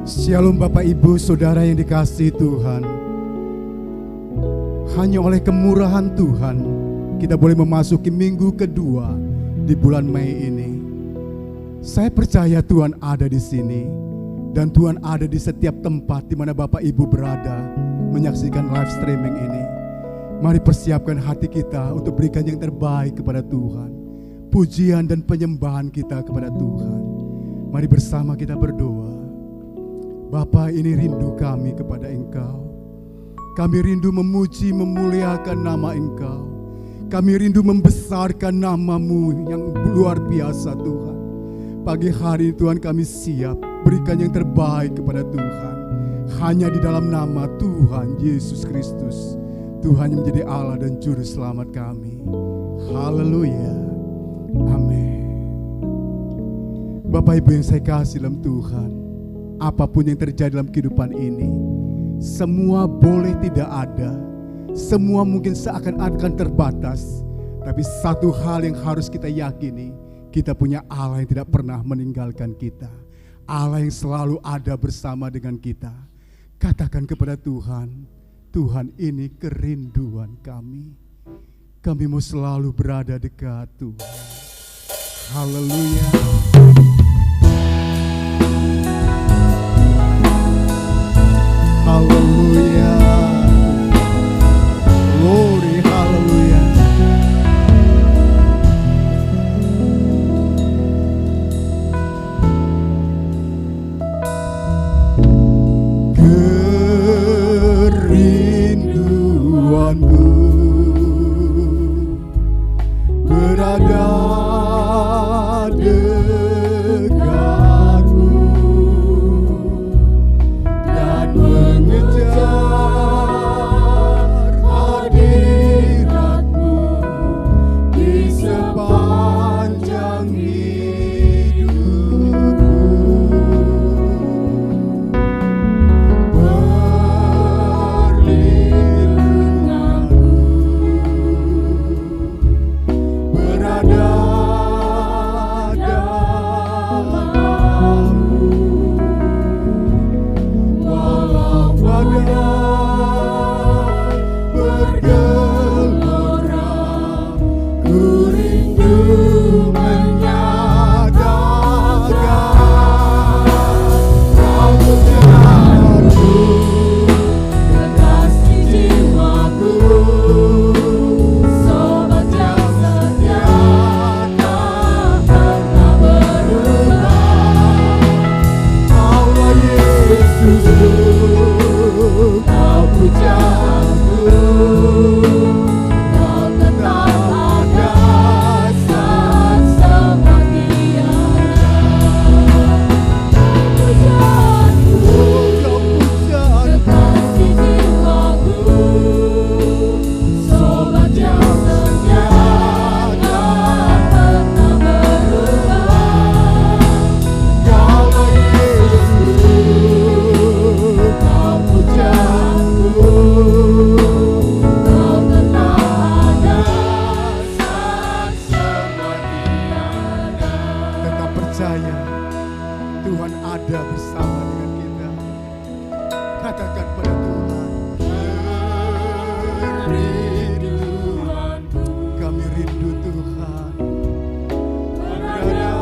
Shalom Bapak Ibu Saudara yang dikasihi Tuhan. Hanya oleh kemurahan Tuhan kita boleh memasuki minggu kedua di bulan Mei ini. Saya percaya Tuhan ada di sini dan Tuhan ada di setiap tempat di mana Bapak Ibu berada menyaksikan live streaming ini. Mari persiapkan hati kita untuk berikan yang terbaik kepada Tuhan. Pujian dan penyembahan kita kepada Tuhan. Mari bersama kita berdoa. Bapa, ini rindu kami kepada Engkau. Kami rindu memuji, memuliakan nama Engkau. Kami rindu membesarkan nama-Mu yang luar biasa Tuhan. Pagi hari Tuhan kami siap berikan yang terbaik kepada Tuhan. Hanya di dalam nama Tuhan Yesus Kristus, Tuhan yang menjadi Allah dan Juru Selamat kami. Haleluya. Amin. Bapak Ibu yang saya kasih dalam Tuhan, apapun yang terjadi dalam kehidupan ini, semua boleh tidak ada, semua mungkin seakan-akan terbatas, tapi satu hal yang harus kita yakini, kita punya Allah yang tidak pernah meninggalkan kita, Allah yang selalu ada bersama dengan kita. Katakan kepada Tuhan, Tuhan, ini kerinduan kami. Kami mau selalu berada dekat Tuhan. Haleluya. Haleluya. Glory, haleluya. Kerinduanku berada dekatmu dan mengejar hadiratmu di sepanjang hidupku. Perlindunganku berada dalammu, walau badai bergelora, ku rindu menyatakan kau pujaanku, kekasih jiwaku, sobat yang setia tak pernah berubah. Allah Yesusku, kau pujaanku, kau tetap ada saat semua tiada. Pujaanku, kau pujaanku, kekasih jiwaku, sobat yang setia tak pernah berubah. Allah Yesus, kau pujaanku, kau tetap ada saat semua tiada. Tetap percaya Tuhan ada bersama dengan kita. Katakan pada Tuhan, kerinduanku, kami rindu Tuhan berada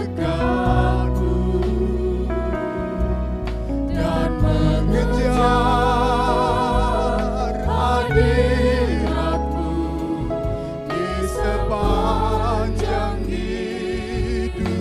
dekatmu dan mengejar hadiratmu di sepanjang hidupku.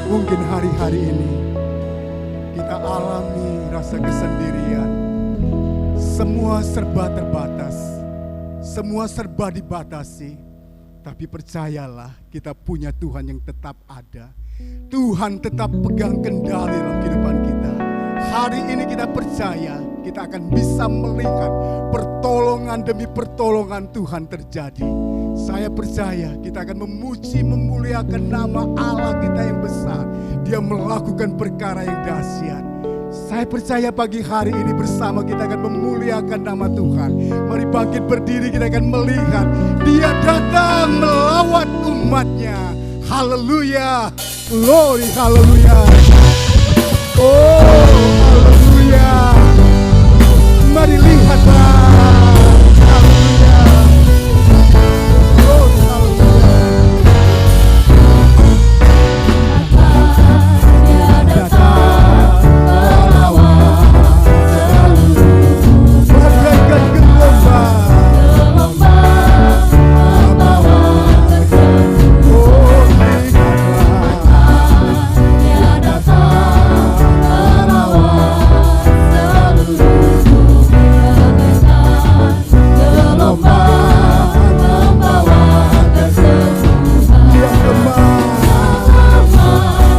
Mungkin hari-hari ini kita alami rasa kesendirian. Semua serba terbatas, semua serba dibatasi. Tapi percayalah, kita punya Tuhan yang tetap ada. Tuhan tetap pegang kendali dalam kehidupan kita. Hari ini kita percaya kita akan bisa melihat pertolongan demi pertolongan Tuhan terjadi. Saya percaya kita akan memuji, memuliakan nama Allah kita yang besar. Dia melakukan perkara yang dahsyat. Saya percaya pagi hari ini bersama kita akan memuliakan nama Tuhan. Mari bangkit berdiri, kita akan melihat Dia datang melawat umatnya. Haleluya, glory, haleluya. Oh, haleluya. Mari lihatlah. Haleluya. Oh, haleluya. Dia datang melawat seluruh bagaikan gelombang membawa kesembuhan. Oh, lihatlah. Dia datang melawat seluruh bagaikan gelombang membawa kesembuhan. Dia lemah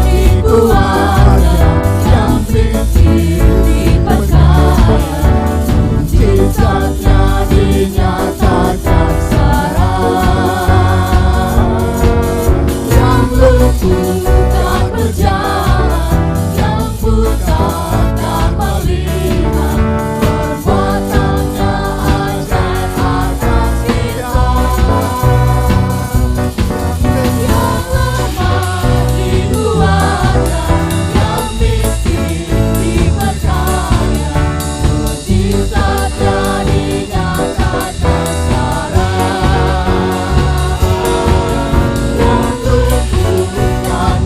dikuatkan, yang miskin diperkaya, mujizatnya dinyatakan sekarang. Yang lumpuh tak berjalan, yang buta tak melihat, perbuatannya ajaib atas kita. Yang lemah dikuatkan, yang miskin diperkaya, mujizatnya dinyatakan sekarang. Yang lumpuh tak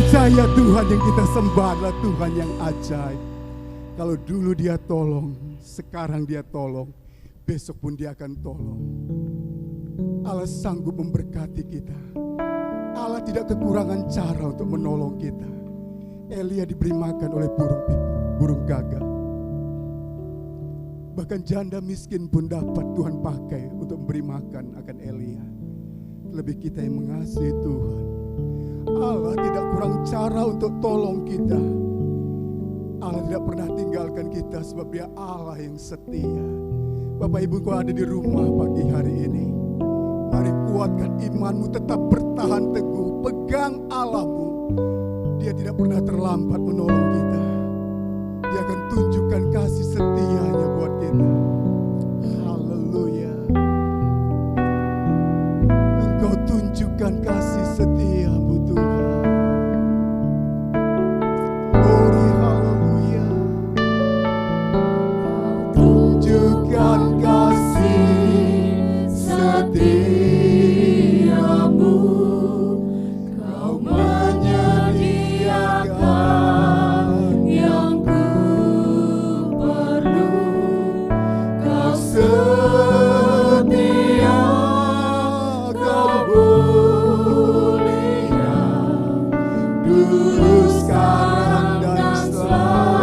percaya Tuhan yang kita sembah adalah Tuhan yang ajaib. Kalau dulu Dia tolong, sekarang Dia tolong, besok pun Dia akan tolong. Allah sanggup memberkati kita. Allah tidak kekurangan cara untuk menolong kita. Elia diberi makan oleh burung gagak. Bahkan janda miskin pun dapat Tuhan pakai untuk memberi makan akan Elia. Lebih kita yang mengasihi Tuhan. Allah tidak kurang cara untuk tolong kita. Allah tidak pernah tinggalkan kita sebab Dia Allah yang setia. Bapak Ibu, kau ada di rumah pagi hari ini, mari kuatkan imanmu, tetap bertahan teguh, pegang Allahmu. Dia tidak pernah terlambat menolong kita. Dia akan tunjukkan kasih setianya buat kita. Haleluya. Engkau tunjukkan kasih setiamu Tuhan. Glory, haleluya. Tunjukkan kasih setiamu. Kau menyediakan yang ku perlu. Kau setia, kau mulia, dulu, sekarang, dan selamanya.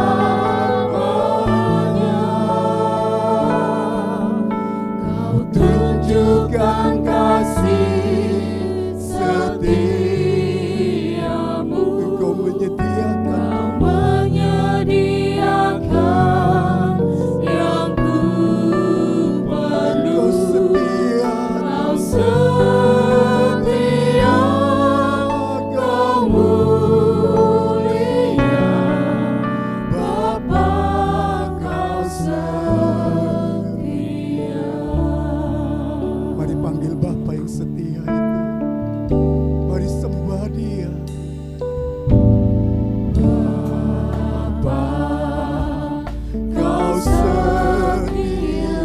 Kau tunjukkan kasih setiamu. Engkau menyediakan yang ku perlu. Kau setia, kau mulia, Bapa, kau setia. Mari panggil Bapa yang setia itu. Mari sembah Dia. Bapa, kau setia.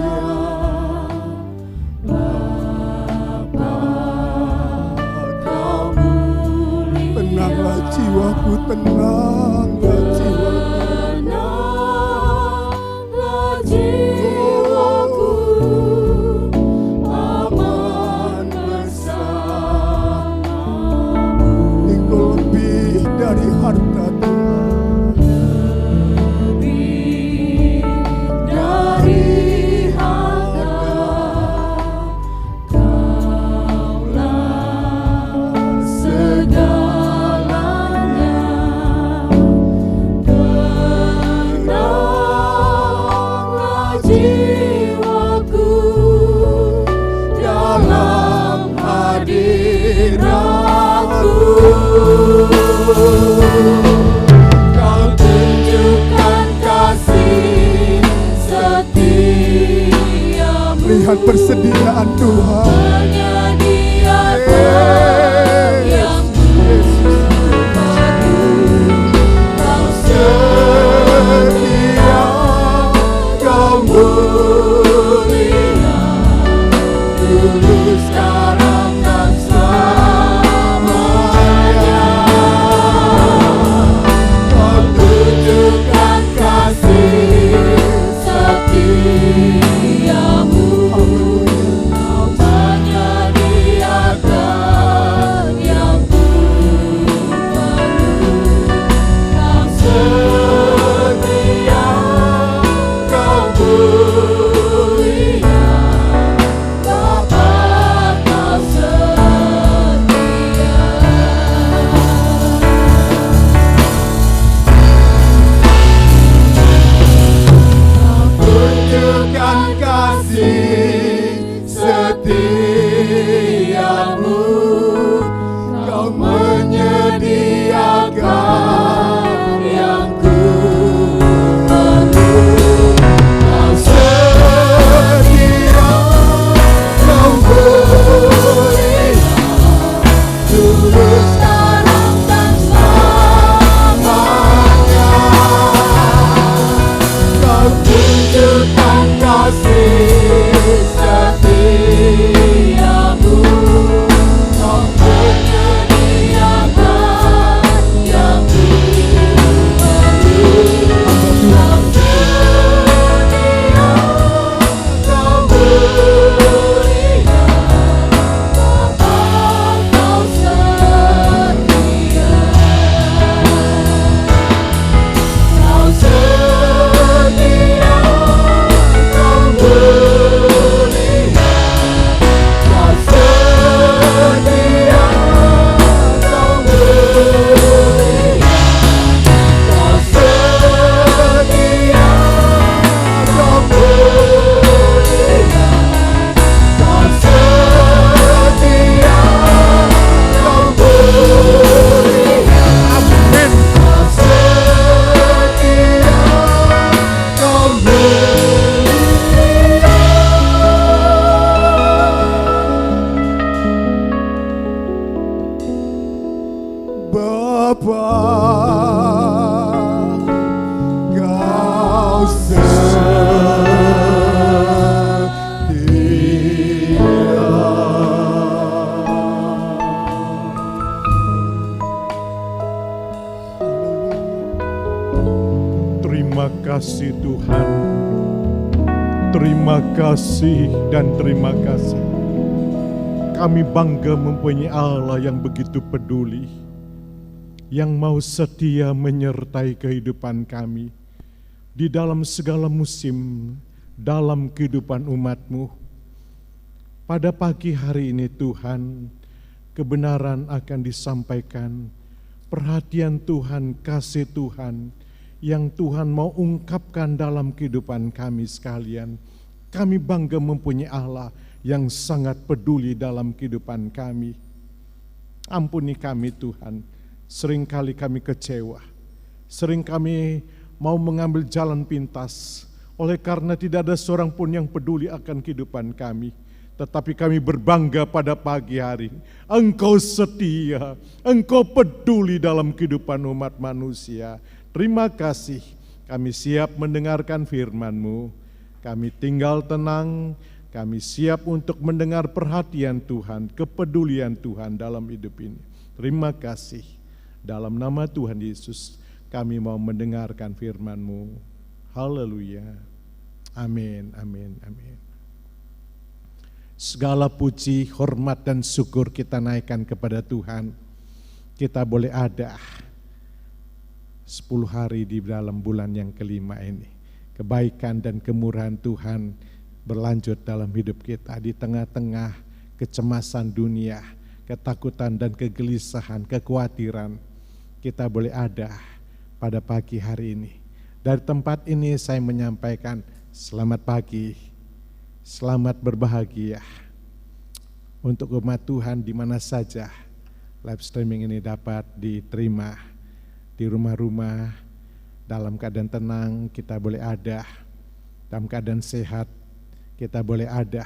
Bapa, kau mulia. Tenanglah jiwaku, tenanglah jiwaku. Tenanglah jiwaku, aman bersamamu. Engkau lebih dari harta Tuhan. Lebih dari harta, Kaulah segalanya. Tenanglah jiwaku dalam hadirat-Mu. Kau tunjukkan kasih setiamu. Lihat persediaan Tuhan. Menyediakan yang perlu. Kau setia, kau mulia, dulu, sekarang, dan selamanya. Kau tunjukkan kasih setiamu. Kau menyediakan Bapa, Kau Terima kasih Tuhan, terima kasih dan terima kasih. Kami bangga mempunyai Allah yang begitu peduli, yang mau setia menyertai kehidupan kami di dalam segala musim, dalam kehidupan umat-Mu. Pada pagi hari ini Tuhan, kebenaran akan disampaikan, perhatian Tuhan, kasih Tuhan, yang Tuhan mau ungkapkan dalam kehidupan kami sekalian. Kami bangga mempunyai Allah yang sangat peduli dalam kehidupan kami. Ampuni kami Tuhan, seringkali kami kecewa, sering kami mau mengambil jalan pintas, oleh karena tidak ada seorang pun yang peduli akan kehidupan kami. Tetapi kami berbangga pada pagi hari, Engkau setia, Engkau peduli dalam kehidupan umat manusia. Terima kasih, kami siap mendengarkan firman-Mu, kami tinggal tenang, kami siap untuk mendengar perhatian Tuhan, kepedulian Tuhan dalam hidup ini. Terima kasih, dalam nama Tuhan Yesus kami mau mendengarkan firman-Mu. Haleluya, amin, amin, amin. Segala puji, hormat dan syukur kita naikkan kepada Tuhan. Kita boleh ada 10 hari di dalam bulan yang kelima ini. Kebaikan dan kemurahan Tuhan berlanjut dalam hidup kita di tengah-tengah kecemasan dunia, ketakutan dan kegelisahan, kekhawatiran. Kita boleh ada pada pagi hari ini. Dari tempat ini saya menyampaikan selamat pagi, selamat berbahagia untuk umat Tuhan di mana saja live streaming ini dapat diterima. Di rumah-rumah, dalam keadaan tenang kita boleh ada, dalam keadaan sehat kita boleh ada,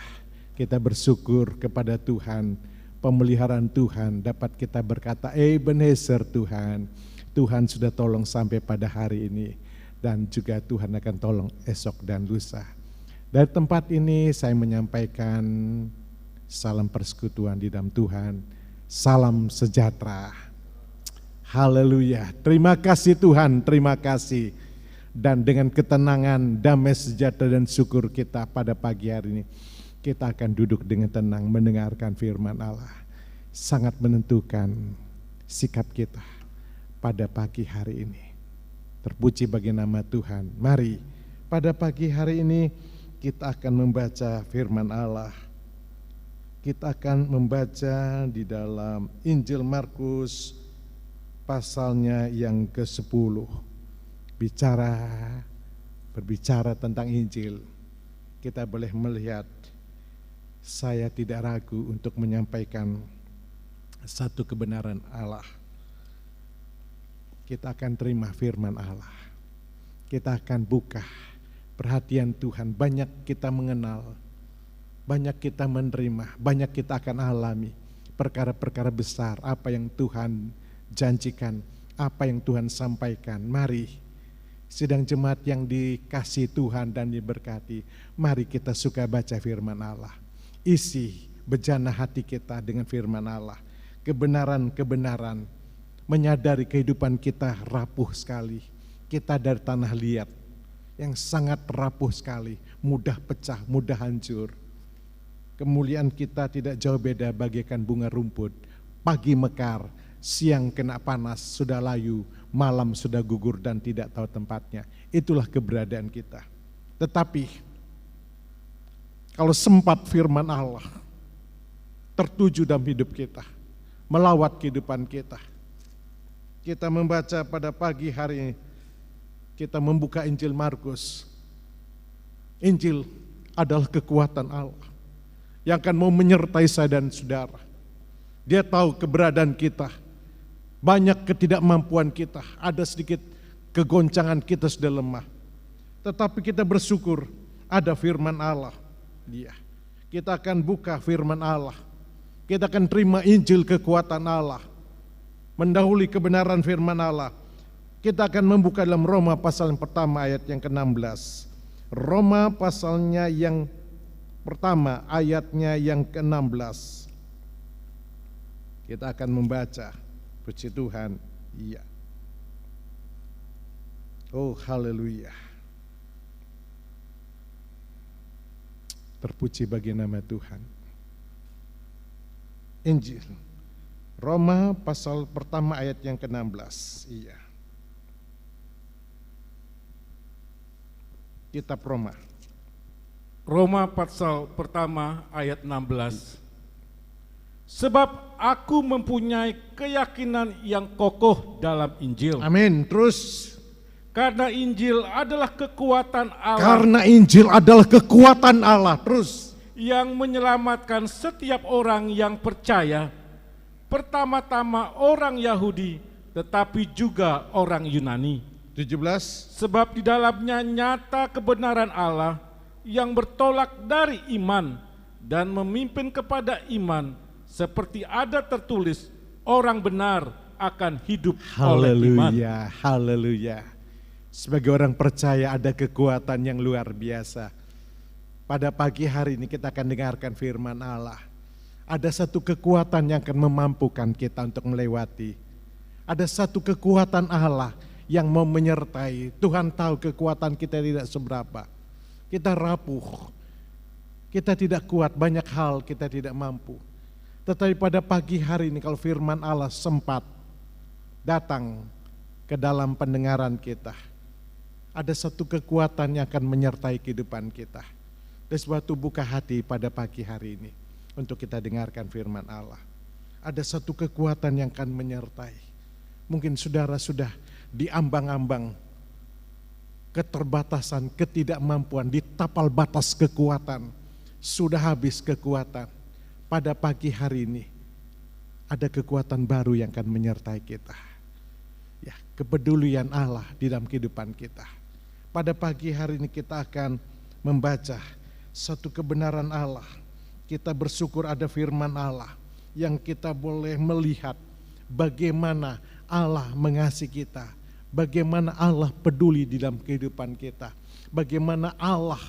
kita bersyukur kepada Tuhan, pemeliharaan Tuhan dapat kita berkata, Ebenezer Tuhan, Tuhan sudah tolong sampai pada hari ini, dan juga Tuhan akan tolong esok dan lusa. Dari tempat ini saya menyampaikan salam persekutuan di dalam Tuhan, salam sejahtera. Haleluya, terima kasih Tuhan, terima kasih. Dan dengan ketenangan, damai sejahtera dan syukur kita pada pagi hari ini, kita akan duduk dengan tenang mendengarkan firman Allah. Sangat menentukan sikap kita pada pagi hari ini. Terpuji bagi nama Tuhan. Mari pada pagi hari ini kita akan membaca firman Allah. Kita akan membaca di dalam Injil Markus pasalnya yang ke-10, berbicara tentang Injil. Kita boleh melihat, saya tidak ragu untuk menyampaikan satu kebenaran Allah. Kita akan terima firman Allah, kita akan buka perhatian Tuhan. Banyak kita mengenal, banyak kita menerima, banyak kita akan alami perkara-perkara besar, apa yang Tuhan janjikan, apa yang Tuhan sampaikan. Mari sidang jemaat yang dikasihi Tuhan dan diberkati, mari kita suka baca firman Allah. Isi bejana hati kita dengan firman Allah, kebenaran-kebenaran, menyadari kehidupan kita rapuh sekali. Kita dari tanah liat yang sangat rapuh sekali, mudah pecah, mudah hancur. Kemuliaan kita tidak jauh beda bagaikan bunga rumput, pagi mekar, siang kena panas, sudah layu, malam sudah gugur dan tidak tahu tempatnya. Itulah keberadaan kita. Tetapi kalau sempat firman Allah tertuju dalam hidup kita, melawat kehidupan kita, kita membaca pada pagi hari ini, kita membuka Injil Markus. Injil adalah kekuatan Allah yang akan mau menyertai saya dan saudara. Dia tahu keberadaan kita, banyak ketidakmampuan kita, ada sedikit kegoncangan, kita sudah lemah. Tetapi kita bersyukur ada firman Allah. Kita akan buka firman Allah, kita akan terima Injil kekuatan Allah. mendahului kebenaran firman Allah. Kita akan membuka dalam Roma pasal yang pertama ayat yang ke-16. Roma pasalnya yang pertama ayatnya yang ke-16. Kita akan membaca. Puji Tuhan. Iya. Oh haleluya. Terpuji bagi nama Tuhan. Injil Roma pasal pertama ayat yang ke-16. Iya. Kitab Roma. Roma pasal pertama ayat 16. Sebab aku mempunyai keyakinan yang kokoh dalam Injil. Amin. Terus. Karena Injil adalah kekuatan Allah. Karena Injil adalah kekuatan Allah. Terus. Yang menyelamatkan setiap orang yang percaya. Pertama-tama orang Yahudi, tetapi juga orang Yunani. 17. Sebab di dalamnya nyata kebenaran Allah yang bertolak dari iman dan memimpin kepada iman, seperti ada tertulis, orang benar akan hidup oleh iman. Haleluya, haleluya. Sebagai orang percaya ada kekuatan yang luar biasa. Pada pagi hari ini kita akan dengarkan firman Allah. Ada satu kekuatan yang akan memampukan kita untuk melewati. Ada satu kekuatan Allah yang mau menyertai. Tuhan tahu kekuatan kita tidak seberapa. Kita rapuh, kita tidak kuat, banyak hal kita tidak mampu. Tetapi pada pagi hari ini kalau firman Allah sempat datang ke dalam pendengaran kita, ada satu kekuatan yang akan menyertai kehidupan kita. Dan sebab itu buka hati pada pagi hari ini untuk kita dengarkan firman Allah. Ada satu kekuatan yang akan menyertai. Mungkin saudara sudah diambang-ambang keterbatasan, ketidakmampuan, di tapal batas kekuatan, sudah habis kekuatan. Pada pagi hari ini ada kekuatan baru yang akan menyertai kita. Ya, kepedulian Allah di dalam kehidupan kita. Pada pagi hari ini kita akan membaca satu kebenaran Allah. Kita bersyukur ada firman Allah yang kita boleh melihat bagaimana Allah mengasihi kita, bagaimana Allah peduli di dalam kehidupan kita, bagaimana Allah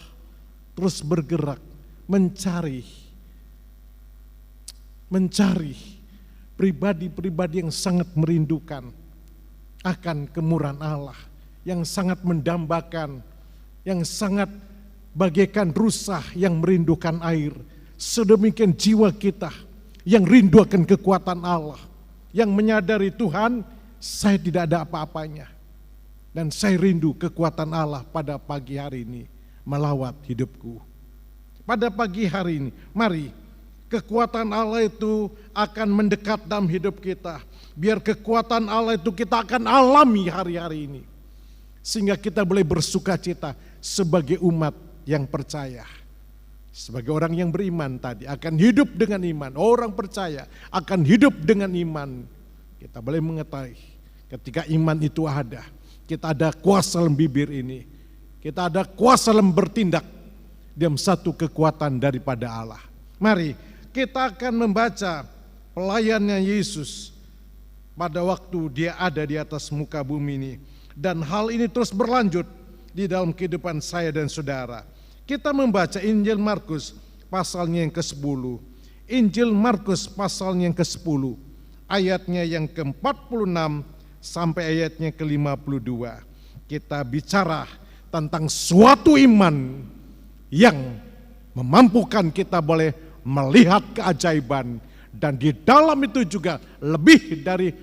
terus bergerak mencari pribadi-pribadi yang sangat merindukan akan kemurahan Allah, yang sangat mendambakan, yang sangat bagaikan rusa yang merindukan air. Sedemikian jiwa kita yang rindu akan kekuatan Allah, yang menyadari Tuhan, saya tidak ada apa-apanya. Dan saya rindu kekuatan Allah pada pagi hari ini melawat hidupku. Pada pagi hari ini, mari kekuatan Allah itu akan mendekat dalam hidup kita. Biar kekuatan Allah itu kita akan alami hari-hari ini. Sehingga kita boleh bersuka cita sebagai umat yang percaya. Sebagai orang yang beriman tadi akan hidup dengan iman. Orang percaya akan hidup dengan iman. Kita boleh mengetahui ketika iman itu ada, kita ada kuasa dalam bibir ini. Kita ada kuasa dalam bertindak dalam satu kekuatan daripada Allah. Mari kita akan membaca pelayannya Yesus pada waktu dia ada di atas muka bumi ini. Dan hal ini terus berlanjut di dalam kehidupan saya dan saudara. Kita membaca Injil Markus pasalnya yang ke-10. Injil Markus pasalnya yang ke-10. Ayatnya yang ke-46 sampai ayatnya ke-52. Kita bicara tentang suatu iman yang memampukan kita boleh melihat keajaiban. Dan di dalam itu juga lebih dari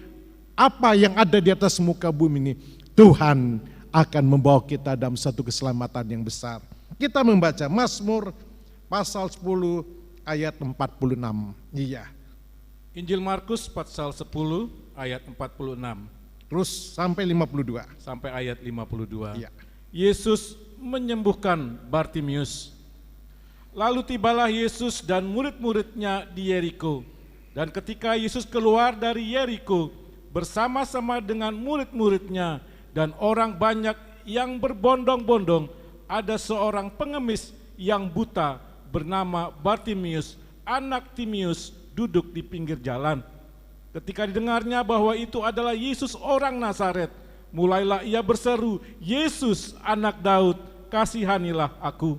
apa yang ada di atas muka bumi ini, Tuhan akan membawa kita dalam satu keselamatan yang besar. Kita membaca Mazmur pasal 10 ayat 46. Iya. Injil Markus pasal 10 ayat 46. Terus sampai 52. Sampai ayat 52. Iya. Yesus menyembuhkan Bartimius. Lalu tibalah Yesus dan murid-muridnya di Yeriko. Dan ketika Yesus keluar dari Yeriko bersama-sama dengan murid-muridnya dan orang banyak yang berbondong-bondong, ada seorang pengemis yang buta bernama Bartimius, anak Timius, duduk di pinggir jalan. Ketika didengarnya bahwa itu adalah Yesus orang Nazaret, mulailah ia berseru, "Yesus, anak Daud, kasihanilah aku."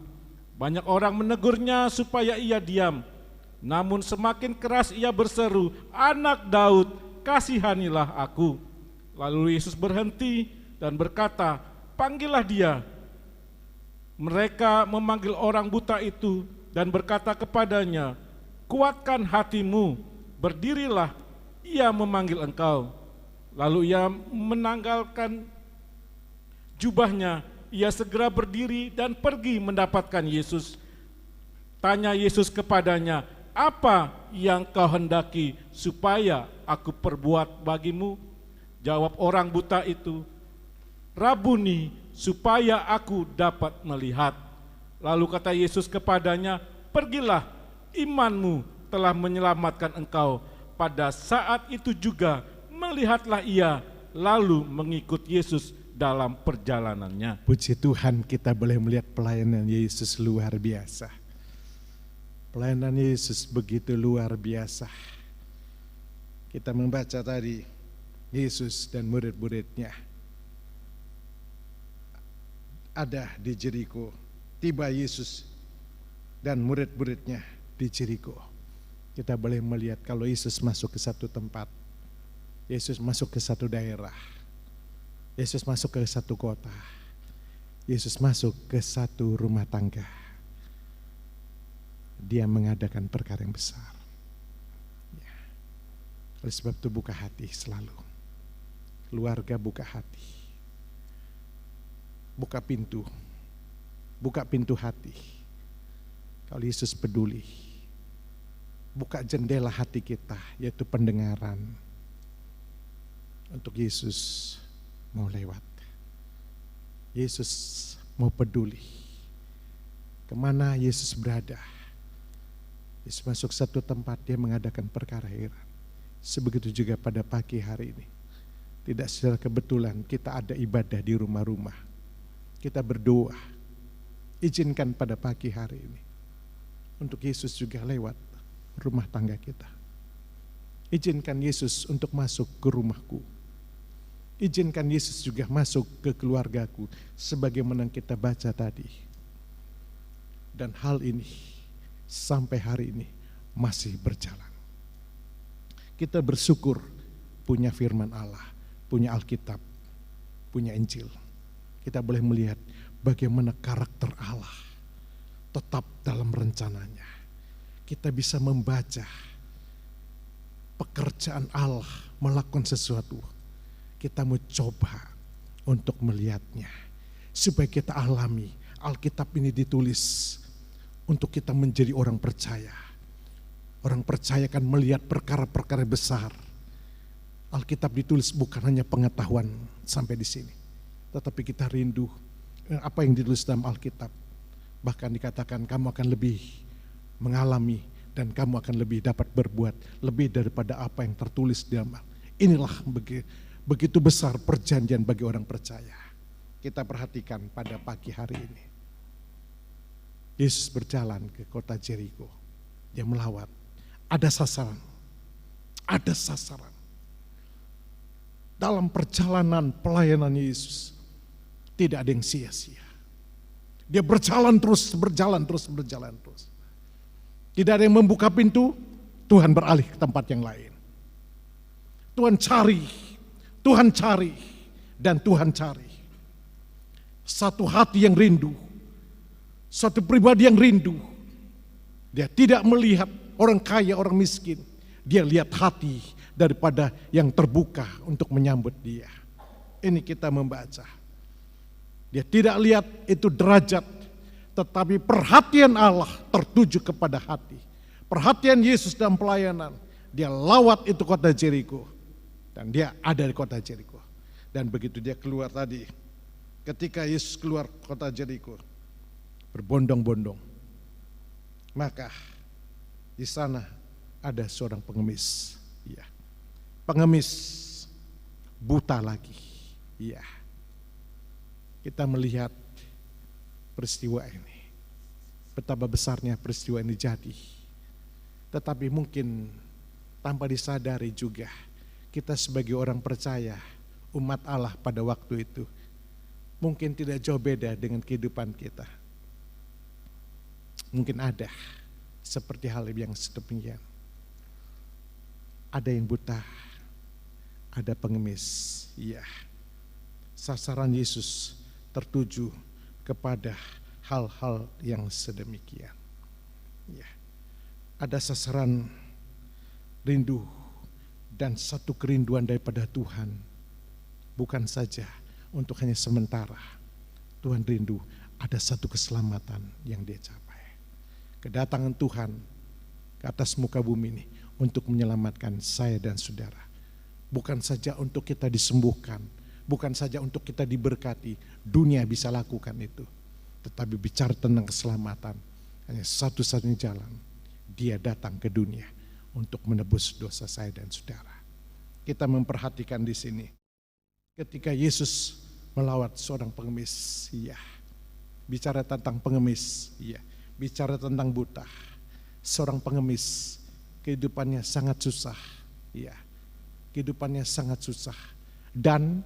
Banyak orang menegurnya supaya ia diam. Namun semakin keras ia berseru, "Anak Daud, kasihanilah aku." Lalu Yesus berhenti dan berkata, "Panggillah dia." Mereka memanggil orang buta itu dan berkata kepadanya, "Kuatkan hatimu, berdirilah, ia memanggil engkau." Lalu ia menanggalkan jubahnya, ia segera berdiri dan pergi mendapatkan Yesus. Tanya Yesus kepadanya, "Apa yang kau hendaki supaya aku perbuat bagimu?" Jawab orang buta itu, "Rabuni, supaya aku dapat melihat." Lalu kata Yesus kepadanya, "Pergilah, imanmu telah menyelamatkan engkau." Pada saat itu juga melihatlah ia, lalu mengikut Yesus dalam perjalanannya. Puji Tuhan, kita boleh melihat pelayanan Yesus luar biasa. Pelayanan Yesus begitu luar biasa. Kita membaca tadi, Yesus dan murid-muridnya ada di Jeriko. Tiba Yesus dan murid-muridnya di Jeriko. Kita boleh melihat kalau Yesus masuk ke satu tempat, Yesus masuk ke satu daerah, Yesus masuk ke satu kota, Yesus masuk ke satu rumah tangga, dia mengadakan perkara yang besar. Ya. Oleh sebab itu buka hati selalu. Keluarga buka hati. Buka pintu hati. Kalau Yesus peduli, buka jendela hati kita, yaitu pendengaran. Untuk Yesus mau lewat. Yesus mau peduli. Kemana Yesus berada, Yesus masuk satu tempat, dia mengadakan perkara heran. Sebegitu juga pada pagi hari ini. Tidak secara kebetulan kita ada ibadah di rumah-rumah. Kita berdoa, izinkan pada pagi hari ini untuk Yesus juga lewat rumah tangga kita. Izinkan Yesus untuk masuk ke rumahku. Izinkan Yesus juga masuk ke keluargaku, sebagaimana kita baca tadi. Dan hal ini sampai hari ini masih berjalan. Kita bersyukur punya firman Allah, punya Alkitab, punya Injil. Kita boleh melihat bagaimana karakter Allah tetap dalam rencananya. Kita bisa membaca pekerjaan Allah melakukan sesuatu. Kita mau coba untuk melihatnya supaya kita alami. Alkitab ini ditulis untuk kita menjadi orang percaya. Orang percaya kan melihat perkara-perkara besar. Alkitab ditulis bukan hanya pengetahuan sampai di sini, tetapi kita rindu apa yang ditulis dalam Alkitab. Bahkan dikatakan kamu akan lebih mengalami dan kamu akan lebih dapat berbuat lebih daripada apa yang tertulis di dalam. Inilah begitu besar perjanjian bagi orang percaya. Kita perhatikan pada pagi hari ini. Yesus berjalan ke kota Jeriko. Dia melawat. Ada sasaran. Ada sasaran. Dalam perjalanan pelayanan Yesus tidak ada yang sia-sia. Dia berjalan terus. Tidak ada yang membuka pintu, Tuhan beralih ke tempat yang lain. Tuhan cari, dan Tuhan cari. Satu hati yang rindu, satu pribadi yang rindu. Dia tidak melihat orang kaya, orang miskin. Dia lihat hati daripada yang terbuka untuk menyambut dia. Ini kita membaca. Dia tidak lihat itu derajat, tetapi perhatian Allah tertuju kepada hati. Perhatian Yesus dalam pelayanan. Dia lawat itu kota Jeriko. Dan dia ada di kota Jeriko. Dan begitu dia keluar tadi, ketika Yesus keluar kota Jeriko, berbondong-bondong, maka di sana ada seorang pengemis. Ya. Pengemis buta lagi. Ya. Kita melihat peristiwa ini. Betapa besarnya peristiwa ini jadi. Tetapi mungkin tanpa disadari juga kita sebagai orang percaya, umat Allah pada waktu itu mungkin tidak jauh beda dengan kehidupan kita. Mungkin ada seperti hal yang sedemikian. Ada yang buta, ada pengemis. Ya, sasaran Yesus tertuju kepada hal-hal yang sedemikian. Ya, ada sasaran rindu dan satu kerinduan daripada Tuhan. Bukan saja untuk hanya sementara. Tuhan rindu ada satu keselamatan yang dia capai. Kedatangan Tuhan ke atas muka bumi ini untuk menyelamatkan saya dan saudara. Bukan saja untuk kita disembuhkan, bukan saja untuk kita diberkati, dunia bisa lakukan itu. Tetapi bicara tentang keselamatan, hanya satu-satunya jalan, dia datang ke dunia untuk menebus dosa saya dan saudara. Kita memperhatikan di sini, ketika Yesus melawat seorang pengemis, ya, bicara tentang pengemis, ya, bicara tentang buta, seorang pengemis, kehidupannya sangat susah, ya, kehidupannya sangat susah dan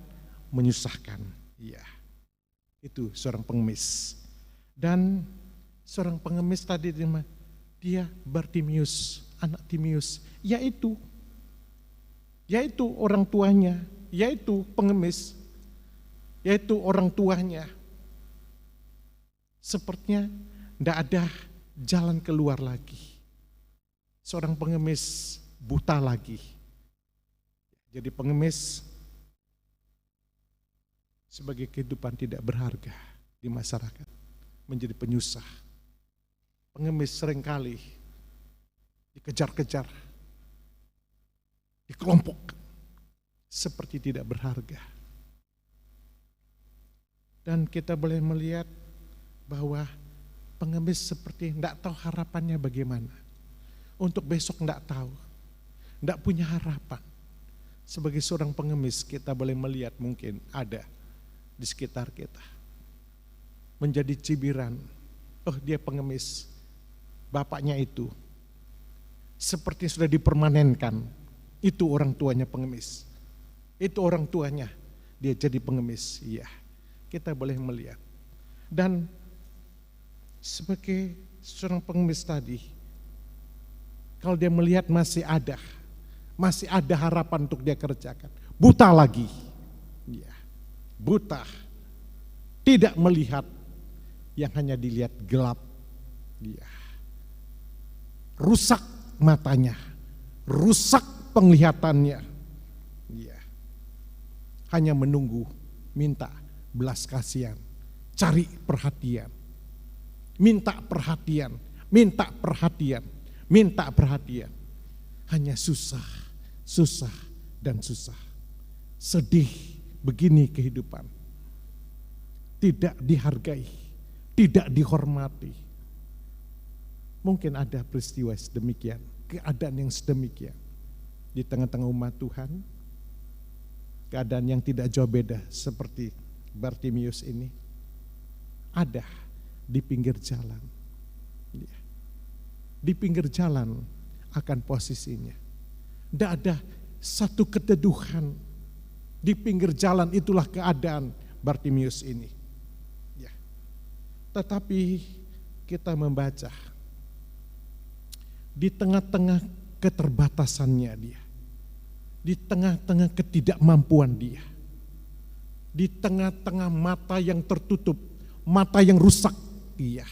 menyusahkan, ya, itu seorang pengemis. Dan seorang pengemis tadi dia Bartimius, anak Timius, yaitu orang tuanya, yaitu pengemis, yaitu orang tuanya. Sepertinya tidak ada jalan keluar lagi. Seorang pengemis buta lagi. Jadi pengemis sebagai kehidupan tidak berharga di masyarakat, menjadi penyusah. Pengemis seringkali dikejar-kejar, dikelompok, seperti tidak berharga. Dan kita boleh melihat bahwa pengemis seperti tidak tahu harapannya bagaimana. Untuk besok tidak tahu, tidak punya harapan. Sebagai seorang pengemis kita boleh melihat mungkin ada di sekitar kita. Menjadi cibiran, oh dia pengemis, bapaknya itu. Seperti sudah dipermanenkan, itu orang tuanya pengemis. Itu orang tuanya, dia jadi pengemis. Iya, kita boleh melihat. Dan sebagai seorang pengemis tadi, kalau dia melihat masih ada harapan untuk dia kerjakan. Buta lagi, ya, buta, tidak melihat, yang hanya dilihat gelap, ya, rusak matanya, rusak penglihatannya, ya, hanya menunggu, minta belas kasihan, cari perhatian. Minta perhatian, minta perhatian, minta perhatian. Hanya susah, susah, dan susah. Sedih begini kehidupan. Tidak dihargai, tidak dihormati. Mungkin ada peristiwa sedemikian, keadaan yang sedemikian. Di tengah-tengah umat Tuhan, keadaan yang tidak jauh beda seperti Bartimius ini. Ada di pinggir jalan. Di pinggir jalan akan posisinya. Tidak ada satu keteduhan. Di pinggir jalan itulah keadaan Bartimius ini. Ya. Tetapi kita membaca di tengah-tengah keterbatasannya dia. Di tengah-tengah ketidakmampuan dia. Di tengah-tengah mata yang tertutup, mata yang rusak, iya,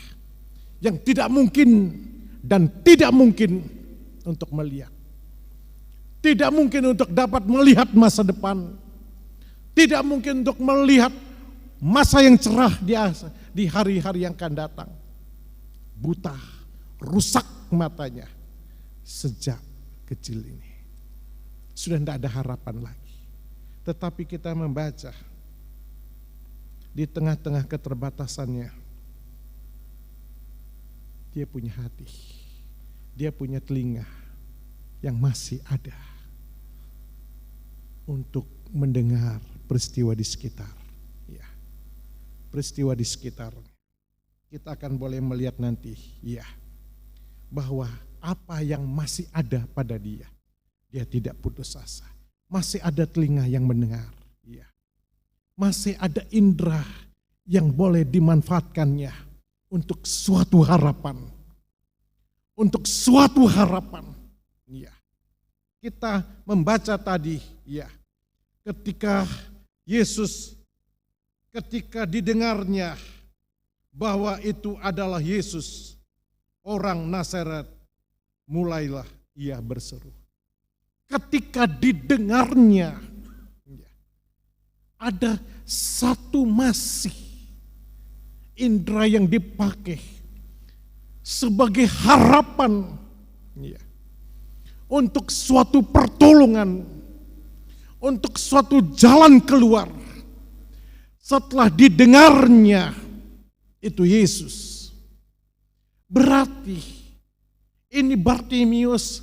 yang tidak mungkin dan tidak mungkin untuk melihat. Tidak mungkin untuk dapat melihat masa depan. Tidak mungkin untuk melihat masa yang cerah di hari-hari yang akan datang. Buta, rusak matanya sejak kecil ini. Sudah tidak ada harapan lagi. Tetapi kita membaca di tengah-tengah keterbatasannya, dia punya hati, dia punya telinga yang masih ada untuk mendengar peristiwa di sekitar. Ya, peristiwa di sekitar. Kita akan boleh melihat nanti, ya, bahwa apa yang masih ada pada dia, dia tidak putus asa. Masih ada telinga yang mendengar. Ya. Masih ada indera yang boleh dimanfaatkannya untuk suatu harapan. Untuk suatu harapan. Ya. Kita membaca tadi, ya, ketika Yesus, ketika didengarnya bahwa itu adalah Yesus, orang Nazaret, mulailah ia berseru. Ketika didengarnya, ada satu masih indera yang dipakai sebagai harapan untuk suatu pertolongan, untuk suatu jalan keluar. Setelah didengarnya itu Yesus, berarti ini Bartimius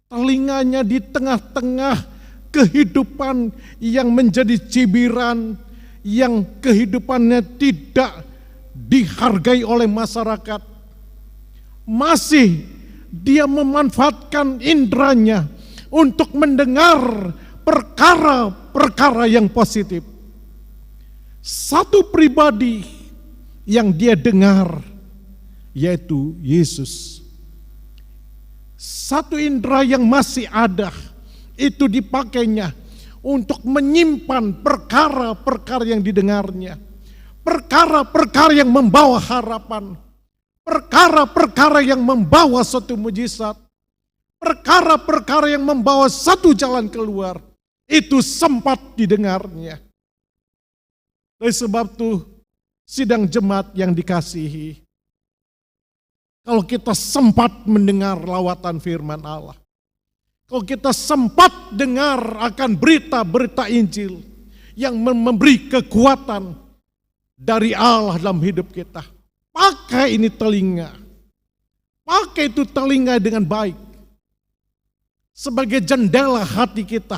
telinganya di tengah-tengah kehidupan yang menjadi cibiran, yang kehidupannya tidak dihargai oleh masyarakat. Masih dia memanfaatkan inderanya untuk mendengar perkara-perkara yang positif. Satu pribadi yang dia dengar yaitu Yesus. Satu indera yang masih ada itu dipakainya untuk menyimpan perkara-perkara yang didengarnya. Perkara-perkara yang membawa harapan. Perkara-perkara yang membawa suatu mujizat. Perkara-perkara yang membawa satu jalan keluar. Itu sempat didengarnya. Oleh sebab itu, sidang jemaat yang dikasihi, kalau kita sempat mendengar lawatan firman Allah, kalau kita sempat dengar akan berita-berita Injil yang memberi kekuatan dari Allah dalam hidup kita, pakai ini telinga. Pakai itu telinga dengan baik. Sebagai jendela hati kita.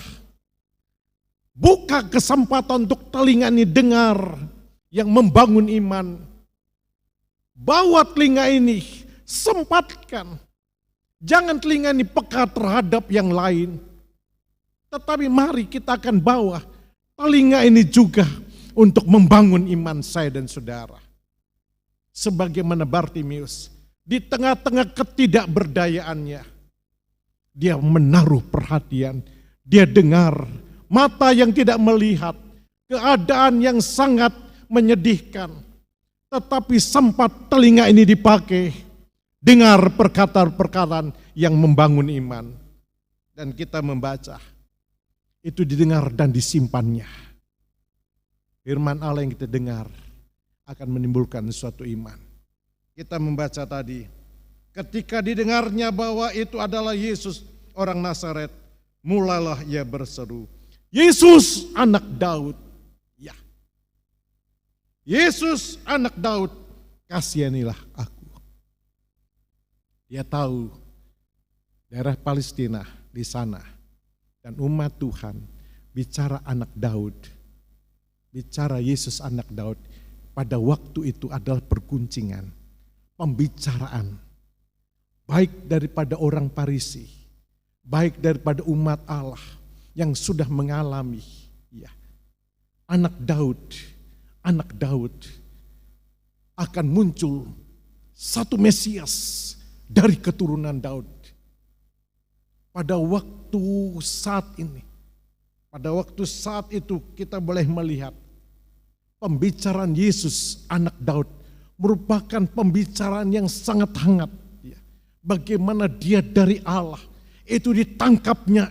Buka kesempatan untuk telinga ini dengar yang membangun iman. Bawa telinga ini, sempatkan. Jangan telinga ini peka terhadap yang lain. Tetapi mari kita akan bawa telinga ini juga untuk membangun iman saya dan saudara. Sebagaimana Bartimius, di tengah-tengah ketidakberdayaannya, dia menaruh perhatian, dia dengar, mata yang tidak melihat, keadaan yang sangat menyedihkan. Tetapi sempat telinga ini dipakai, dengar perkataan-perkataan yang membangun iman. Dan kita membaca, itu didengar dan disimpannya. Firman Allah yang kita dengar akan menimbulkan suatu iman. Kita membaca tadi, ketika didengarnya bahwa itu adalah Yesus orang Nazaret, mulailah ia berseru, Yesus anak Daud. Ya. Yesus anak Daud, kasihanilah aku. Dia tahu daerah Palestina di sana dan umat Tuhan bicara anak Daud, bicara Yesus anak Daud, pada waktu itu adalah perguncingan, pembicaraan, baik daripada orang Farisi, baik daripada umat Allah yang sudah mengalami, ya, anak Daud akan muncul satu Mesias dari keturunan Daud. Pada waktu saat ini, pada waktu saat itu kita boleh melihat pembicaraan Yesus anak Daud merupakan pembicaraan yang sangat hangat. Bagaimana dia dari Allah, itu ditangkapnya.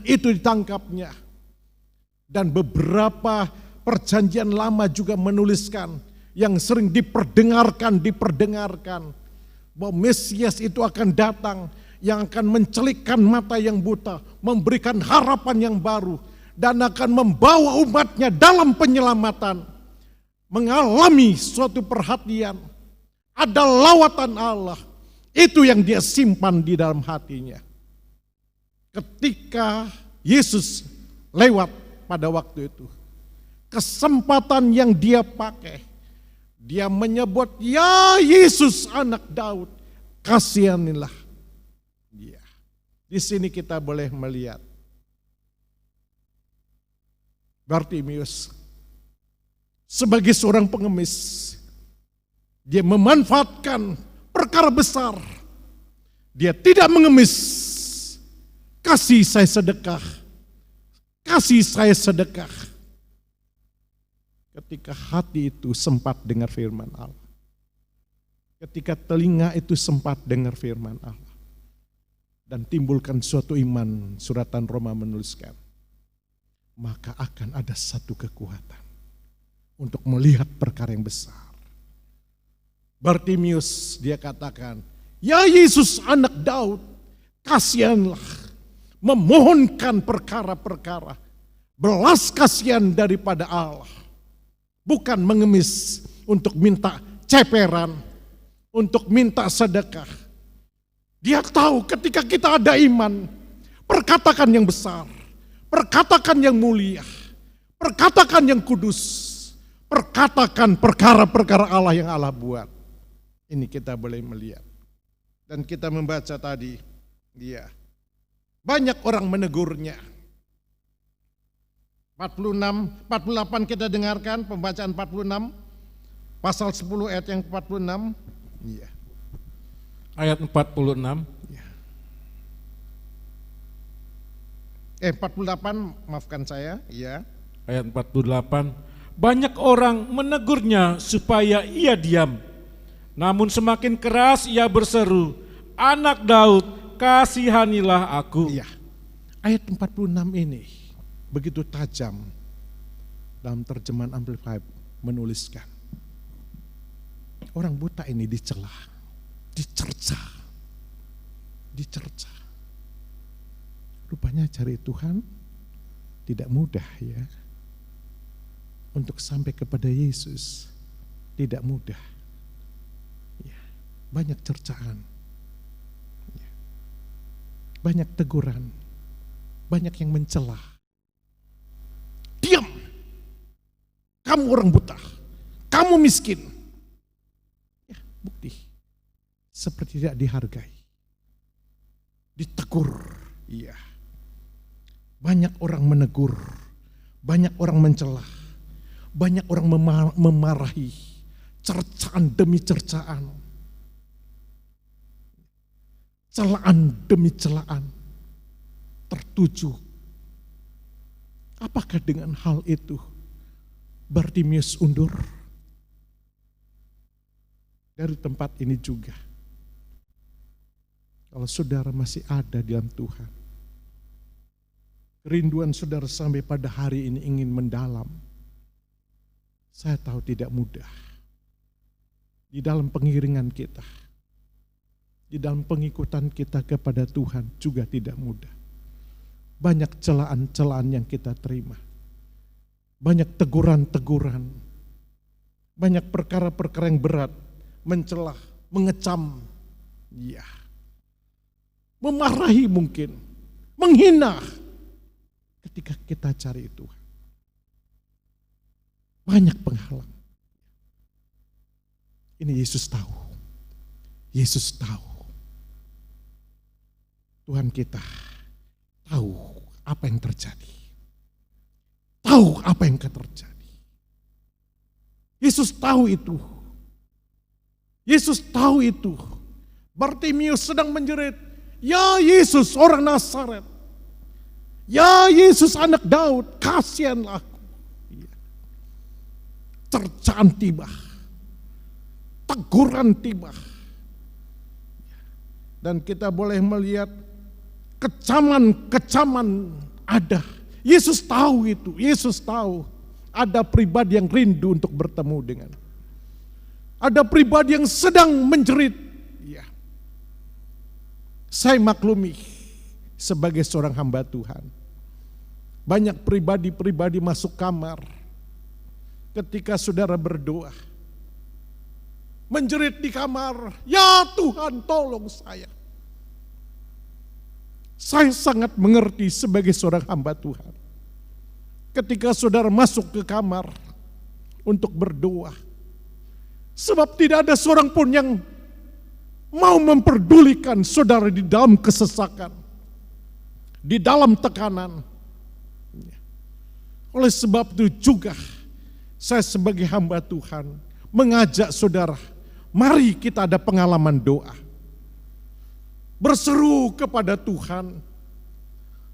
Dan beberapa perjanjian lama juga menuliskan yang sering diperdengarkan bahwa Mesias itu akan datang yang akan mencelikkan mata yang buta, memberikan harapan yang baru, dan akan membawa umatnya dalam penyelamatan, mengalami suatu perhatian. Ada lawatan Allah, itu yang dia simpan di dalam hatinya. Ketika Yesus lewat pada waktu itu, kesempatan yang dia pakai, dia menyebut, ya Yesus anak Daud, kasihanilah dia. Di sini kita boleh melihat Bartimius sebagai seorang pengemis, dia memanfaatkan perkara besar. Dia tidak mengemis, kasih saya sedekah, kasih saya sedekah. Ketika hati itu sempat dengar firman Allah, ketika telinga itu sempat dengar firman Allah, dan timbulkan suatu iman, suratan Roma menuliskan, maka akan ada satu kekuatan untuk melihat perkara yang besar. Bartimius dia katakan, ya Yesus anak Daud, kasihanlah, memohonkan perkara-perkara, belas kasihan daripada Allah. Bukan mengemis untuk minta ceperan, untuk minta sedekah. Dia tahu ketika kita ada iman, perkatakan yang besar, perkatakan yang mulia, perkatakan yang kudus, perkatakan perkara-perkara Allah yang Allah buat. Ini kita boleh melihat. Dan kita membaca tadi, dia banyak orang menegurnya. 46, 48 kita dengarkan pembacaan 46, pasal 10 ayat yang 46. Iya. Ayat 46. Ya. 48, maafkan saya, ya. Ayat 48. Banyak orang menegurnya supaya ia diam. Namun semakin keras ia berseru, anak Daud, kasihanilah aku. Iya. Ayat 46 ini begitu tajam. Dalam terjemahan Amplified menuliskan, orang buta ini dicela, dicerca. Rupanya cari Tuhan tidak mudah ya. Untuk sampai kepada Yesus tidak mudah. Ya, banyak cercaan. Ya, banyak teguran. Banyak yang mencela. Diam. Kamu orang buta. Kamu miskin. Ya, bukti. Seperti tidak dihargai. Ditegur. Iya. Banyak orang menegur. Banyak orang mencela. Banyak orang memarahi. Cercaan demi cercaan. Celaan demi celaan. Tertuju. Apakah dengan hal itu Bartimius undur? Dari tempat ini juga. Kalau saudara masih ada di dalam Tuhan, kerinduan saudara sampai pada hari ini ingin mendalam, saya tahu tidak mudah. Di dalam pengiringan kita, di dalam pengikutan kita kepada Tuhan juga tidak mudah. Banyak celaan-celaan yang kita terima. Banyak teguran-teguran. Banyak perkara-perkara yang berat. Mencelah, mengecam. Ya. Memarahi mungkin. Menghina. Ketika kita cari Tuhan. Banyak penghalang. Ini Yesus tahu. Yesus tahu. Tuhan kita tahu apa yang terjadi. Tahu apa yang terjadi. Yesus tahu itu. Yesus tahu itu. Bartimius sedang menjerit, ya Yesus orang Nazaret. Ya Yesus anak Daud, kasihanlah aku. Cercaan tiba. Teguran tiba. Dan kita boleh melihat kecaman-kecaman ada. Yesus tahu itu, Yesus tahu. Ada pribadi yang rindu untuk bertemu dengan. Ada pribadi yang sedang menjerit. Ya. Saya maklumi sebagai seorang hamba Tuhan. Banyak pribadi-pribadi masuk kamar ketika saudara berdoa. Menjerit di kamar, ya Tuhan tolong saya. Saya sangat mengerti sebagai seorang hamba Tuhan. Ketika saudara masuk ke kamar untuk berdoa. Sebab tidak ada seorang pun yang mau memperdulikan saudara di dalam kesesakan. Di dalam tekanan. Oleh sebab itu juga saya sebagai hamba Tuhan mengajak saudara, mari kita ada pengalaman doa. Berseru kepada Tuhan,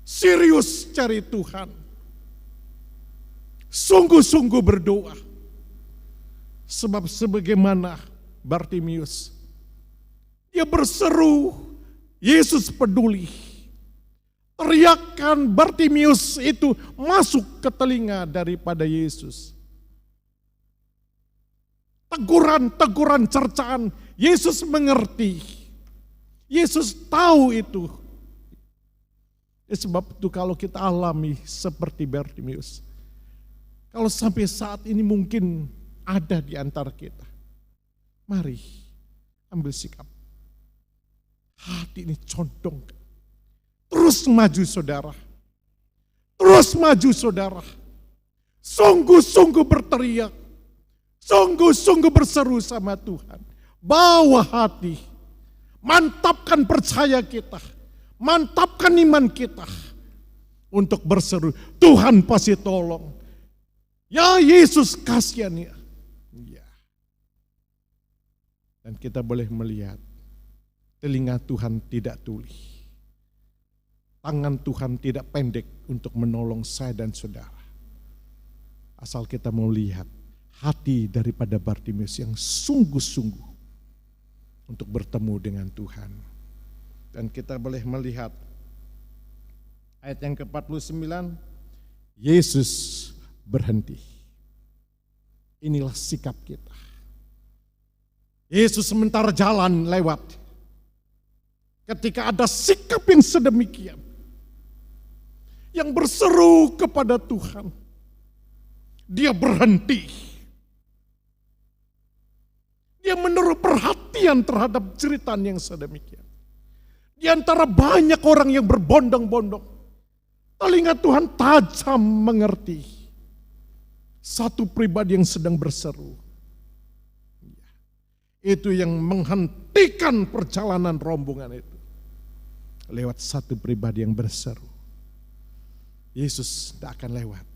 serius cari Tuhan, sungguh-sungguh berdoa. Sebab sebagaimana Bartimius, dia berseru, Yesus peduli. Teriakan Bartimius itu masuk ke telinga daripada Yesus. Teguran-teguran cercaan, Yesus mengerti. Yesus tahu itu. Sebab itu kalau kita alami seperti Bartimius, kalau sampai saat ini mungkin ada di antara kita, mari ambil sikap. Hati ini condong. Terus maju saudara. Terus maju saudara. Sungguh-sungguh berteriak. Sungguh-sungguh berseru sama Tuhan. Bawa hati. Mantapkan percaya kita. Mantapkan iman kita. Untuk berseru. Tuhan pasti tolong. Ya Yesus kasihani. Ya. Dan kita boleh melihat. Telinga Tuhan tidak tuli. Tangan Tuhan tidak pendek untuk menolong saya dan saudara. Asal kita mau lihat hati daripada Bartimius yang sungguh-sungguh untuk bertemu dengan Tuhan. Dan kita boleh melihat ayat yang ke-49, Yesus berhenti. Inilah sikap kita. Yesus sementara jalan lewat. Ketika ada sikap yang sedemikian, yang berseru kepada Tuhan, dia berhenti. Dia menaruh perhatian terhadap cerita yang sedemikian. Di antara banyak orang yang berbondong-bondong, telinga Tuhan tajam mengerti. Satu pribadi yang sedang berseru. Itu yang menghentikan perjalanan rombongan itu. Lewat satu pribadi yang berseru. Yesus tidak akan lewat.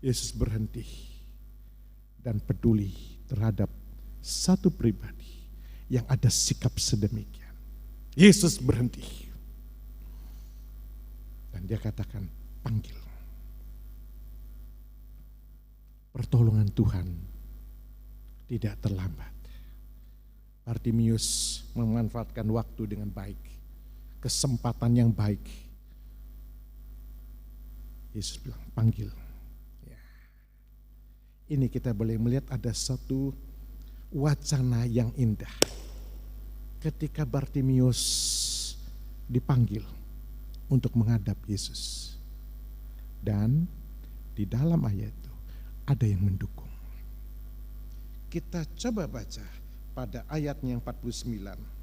Yesus berhenti dan peduli terhadap satu pribadi yang ada sikap sedemikian. Yesus berhenti. Dan dia katakan, panggil. Pertolongan Tuhan tidak terlambat. Bartimius memanfaatkan waktu dengan baik. Kesempatan yang baik. Yesus bilang, panggil. Ya. Ini kita boleh melihat ada satu wacana yang indah. Ketika Bartimius dipanggil untuk menghadap Yesus. Dan di dalam ayat itu ada yang mendukung. Kita coba baca pada ayatnya yang 49.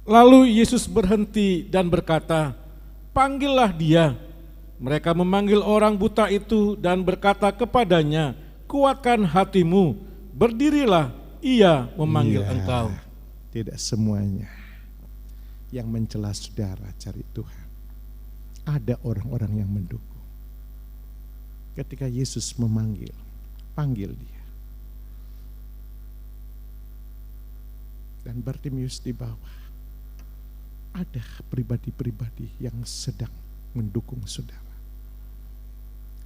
Lalu Yesus berhenti dan berkata, panggillah dia. Mereka memanggil orang buta itu dan berkata kepadanya, kuatkan hatimu, berdirilah, ia memanggil engkau. Tidak semuanya yang mencela saudara cari Tuhan. Ada orang-orang yang mendukung. Ketika Yesus memanggil, panggil dia. Dan Bartimius di bawah. Ada pribadi-pribadi yang sedang mendukung saudara.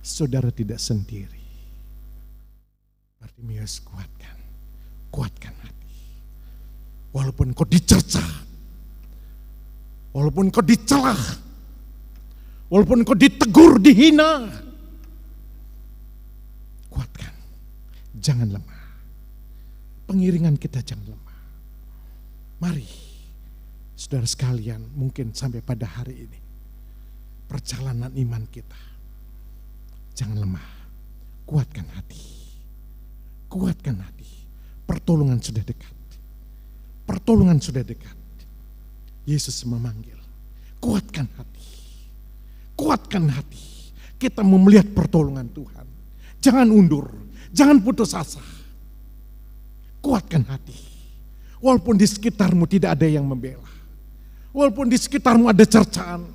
Saudara tidak sendiri. Bartimius kuatkan hati. Walaupun kau dicerca, walaupun kau dicela, walaupun kau ditegur, dihina, kuatkan. Jangan lemah. Pengiringan kita jangan lemah. Mari. Saudara sekalian, mungkin sampai pada hari ini, perjalanan iman kita, jangan lemah, kuatkan hati, pertolongan sudah dekat, Yesus memanggil, kuatkan hati, kita mau melihat pertolongan Tuhan, jangan undur, jangan putus asa, kuatkan hati, walaupun di sekitarmu tidak ada yang membela. Walaupun di sekitarmu ada cercaan,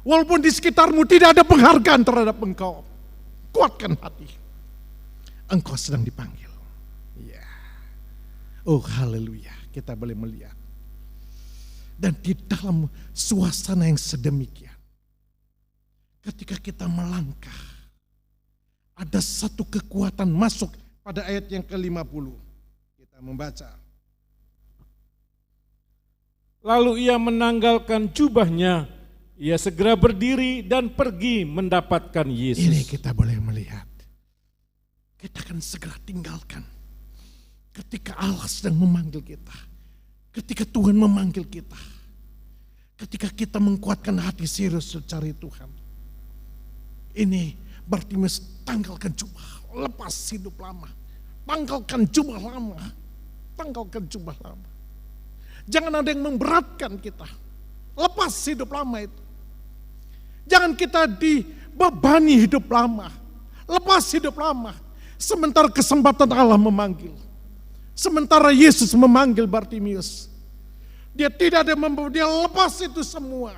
Walaupun di sekitarmu tidak ada penghargaan terhadap engkau, kuatkan hati. Engkau sedang dipanggil. Ya. Oh haleluya, kita boleh melihat. Dan di dalam suasana yang sedemikian, ketika kita melangkah, ada satu kekuatan masuk pada ayat yang ke-50. Kita membaca. Lalu ia menanggalkan jubahnya, ia segera berdiri dan pergi mendapatkan Yesus. Ini kita boleh melihat. Kita akan segera tinggalkan. Ketika Allah sedang memanggil kita. Ketika Tuhan memanggil kita. Ketika kita menguatkan hati serius mencari Tuhan. Ini Bartimeus tanggalkan jubah. Lepas hidup lama. Tanggalkan jubah lama. Tanggalkan jubah lama. Jangan ada yang memberatkan kita. Lepas hidup lama itu. Jangan kita dibebani hidup lama. Lepas hidup lama. Sementara kesempatan Allah memanggil. Sementara Yesus memanggil Bartimeus. Dia tidak ada dia lepas itu semua.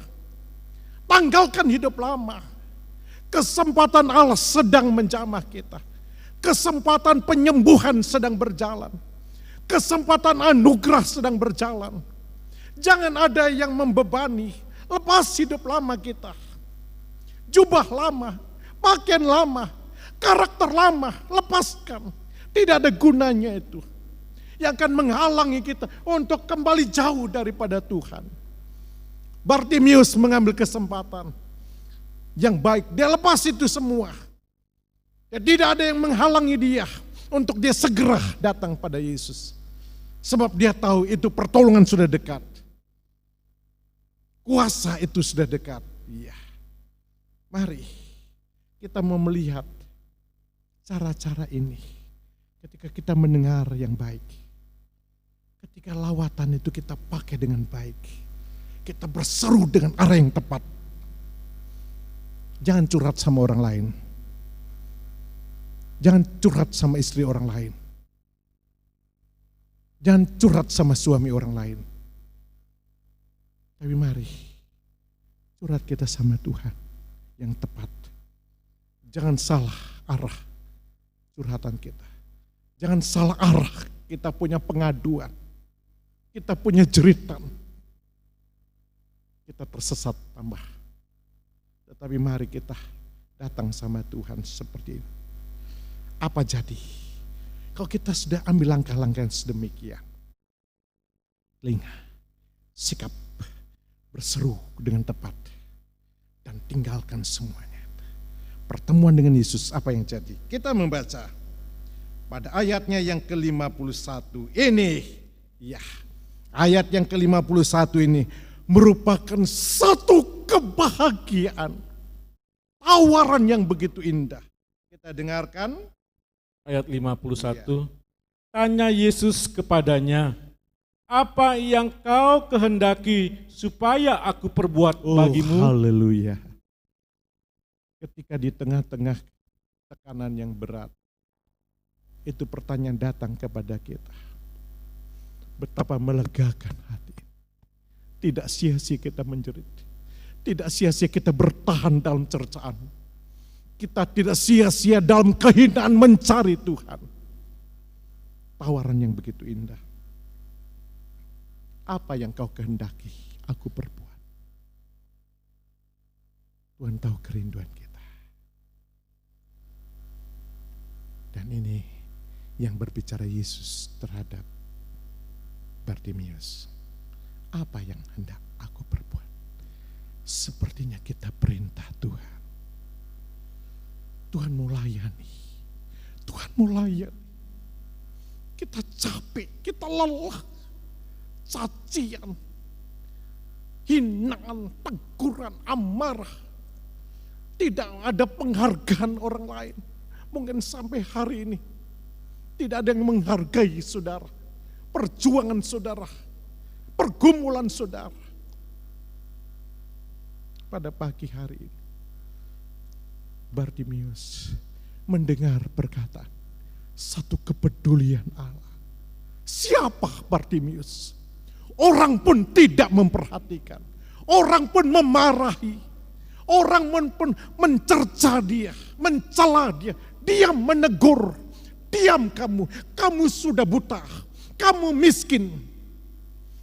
Tanggalkan hidup lama. Kesempatan Allah sedang menjamah kita. Kesempatan penyembuhan sedang berjalan. Kesempatan anugerah sedang berjalan. Jangan ada yang membebani. Lepas hidup lama kita. Jubah lama, pakaian lama, karakter lama, lepaskan. Tidak ada gunanya itu. Yang akan menghalangi kita untuk kembali jauh daripada Tuhan. Bartimeus mengambil kesempatan yang baik. Dia lepas itu semua. Dan tidak ada yang menghalangi dia untuk dia segera datang pada Yesus. Sebab dia tahu itu pertolongan sudah dekat. Kuasa itu sudah dekat. Iya. Mari kita mau melihat cara-cara ini. Ketika kita mendengar yang baik. Ketika lawatan itu kita pakai dengan baik. Kita berseru dengan arah yang tepat. Jangan curhat sama orang lain. Jangan curhat sama istri orang lain. Jangan curhat sama suami orang lain. Tapi mari curhat kita sama Tuhan yang tepat. Jangan salah arah curhatan kita. Jangan salah arah kita punya pengaduan. Kita punya jeritan. Kita tersesat tambah. Tetapi mari kita datang sama Tuhan seperti ini. Apa jadi? Kalau kita sudah ambil langkah-langkah yang sedemikian. Telinga, sikap, berseru dengan tepat. Dan tinggalkan semuanya. Pertemuan dengan Yesus, apa yang jadi? Kita membaca pada ayatnya yang ke-51. Ini, ya, ayat yang ke-51 ini merupakan satu kebahagiaan. Tawaran yang begitu indah. Kita dengarkan. Ayat 51. Tanya Yesus kepadanya, apa yang kau kehendaki supaya aku perbuat bagimu? Haleluya. Ketika di tengah-tengah tekanan yang berat, itu pertanyaan datang kepada kita. Betapa melegakan hati. Tidak sia-sia kita menjerit. Tidak sia-sia kita bertahan dalam cercaan. Kita tidak sia-sia dalam kehinaan mencari Tuhan. Tawaran yang begitu indah. Apa yang kau kehendaki, aku perbuat. Tuhan tahu kerinduan kita. Dan ini yang berbicara Yesus terhadap Bartimeus. Apa yang hendak aku perbuat? Sepertinya kita perintah Tuhan. Tuhan mau layani. Tuhan mau layani. Kita capek, kita lelah. Cacian, hinaan, teguran, amarah. Tidak ada penghargaan orang lain. Mungkin sampai hari ini tidak ada yang menghargai saudara. Perjuangan saudara. Pergumulan saudara. Pada pagi hari ini Bartimeus mendengar perkataan satu kepedulian Allah. Siapa Bartimeus? Orang pun tidak memperhatikan. Orang pun memarahi. Orang pun mencerca dia, mencela dia. Dia menegur, diam kamu sudah buta, kamu miskin,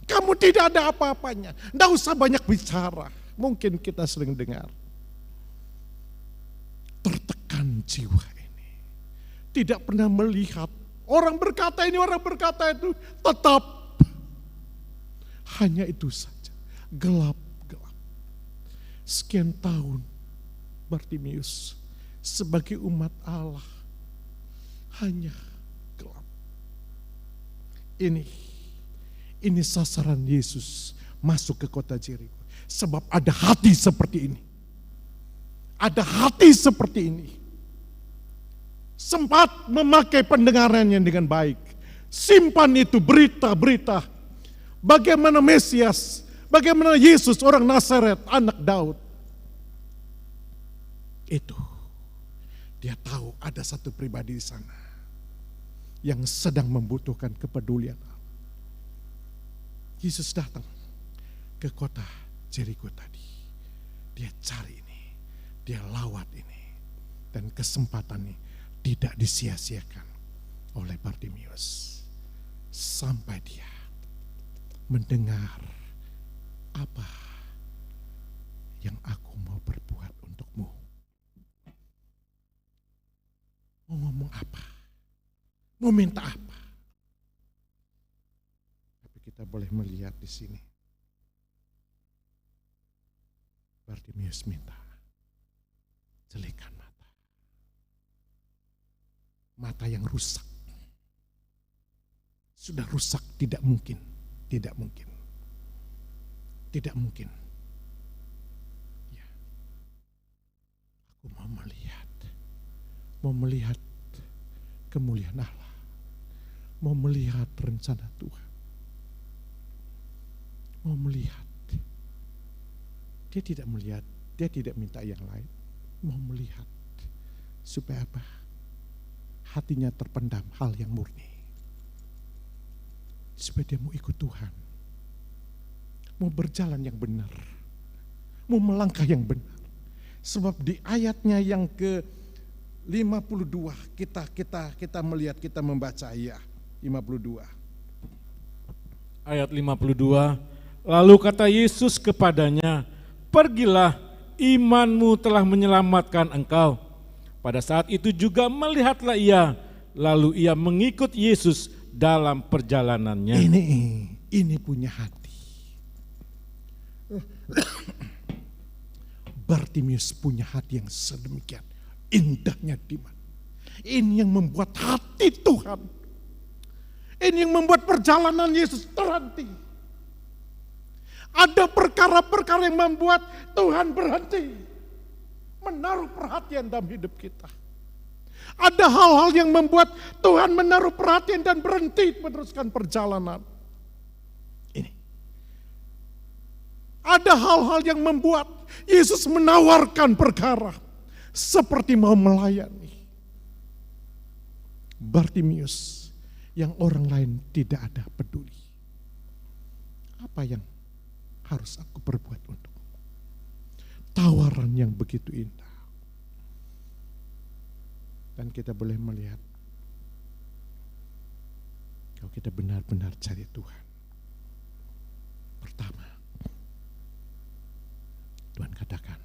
kamu tidak ada apa-apanya, tidak usah banyak bicara. Mungkin kita sering dengar. Tertekan jiwa ini, tidak pernah melihat orang berkata ini, orang berkata itu, tetap hanya itu saja, gelap. Sekian tahun Bartimius sebagai umat Allah hanya gelap. Ini sasaran Yesus masuk ke kota Jeriko. Sebab ada hati seperti ini. Ada hati seperti ini. Sempat memakai pendengarannya dengan baik. Simpan itu berita-berita. Bagaimana Mesias, bagaimana Yesus orang Nazaret, anak Daud. Itu. Dia tahu ada satu pribadi di sana yang sedang membutuhkan kepedulian Allah. Yesus datang ke kota Jeriko tadi. Dia cari ini, dia lawat ini, dan kesempatan ini tidak disia-siakan oleh Bartimius. Sampai dia mendengar apa yang aku mau berbuat untukmu. Mau ngomong apa? Mau minta apa? Tapi kita boleh melihat di sini. Bartimius minta jelikan mata. Mata yang rusak. Sudah rusak, tidak mungkin. Tidak mungkin. Tidak mungkin. Ya. Aku mau melihat kemuliaan Allah. Mau melihat rencana Tuhan. Mau melihat. Dia tidak melihat, dia tidak minta yang lain. Mau melihat. Supaya apa? Hatinya terpendam hal yang murni. Supaya dia mau ikut Tuhan. Mau berjalan yang benar. Mau melangkah yang benar. Sebab di ayatnya yang ke-52 kita melihat, kita membaca ya 52. Ayat 52, lalu kata Yesus kepadanya, pergilah, imanmu telah menyelamatkan engkau. Pada saat itu juga melihatlah ia, lalu ia mengikut Yesus dalam perjalanannya. Ini punya hati. Bartimius punya hati yang sedemikian indahnya di mana. Ini yang membuat hati Tuhan. Ini yang membuat perjalanan Yesus terhenti. Ada perkara-perkara yang membuat Tuhan berhenti. Menaruh perhatian dalam hidup kita. Ada hal-hal yang membuat Tuhan menaruh perhatian dan berhenti meneruskan perjalanan. Ini. Ada hal-hal yang membuat Yesus menawarkan perkara. Seperti mau melayani. Bartimius yang orang lain tidak ada peduli. Apa yang harus aku perbuat untukmu? Tawaran yang begitu indah. Dan kita boleh melihat, kalau kita benar-benar cari Tuhan. Pertama, Tuhan katakan,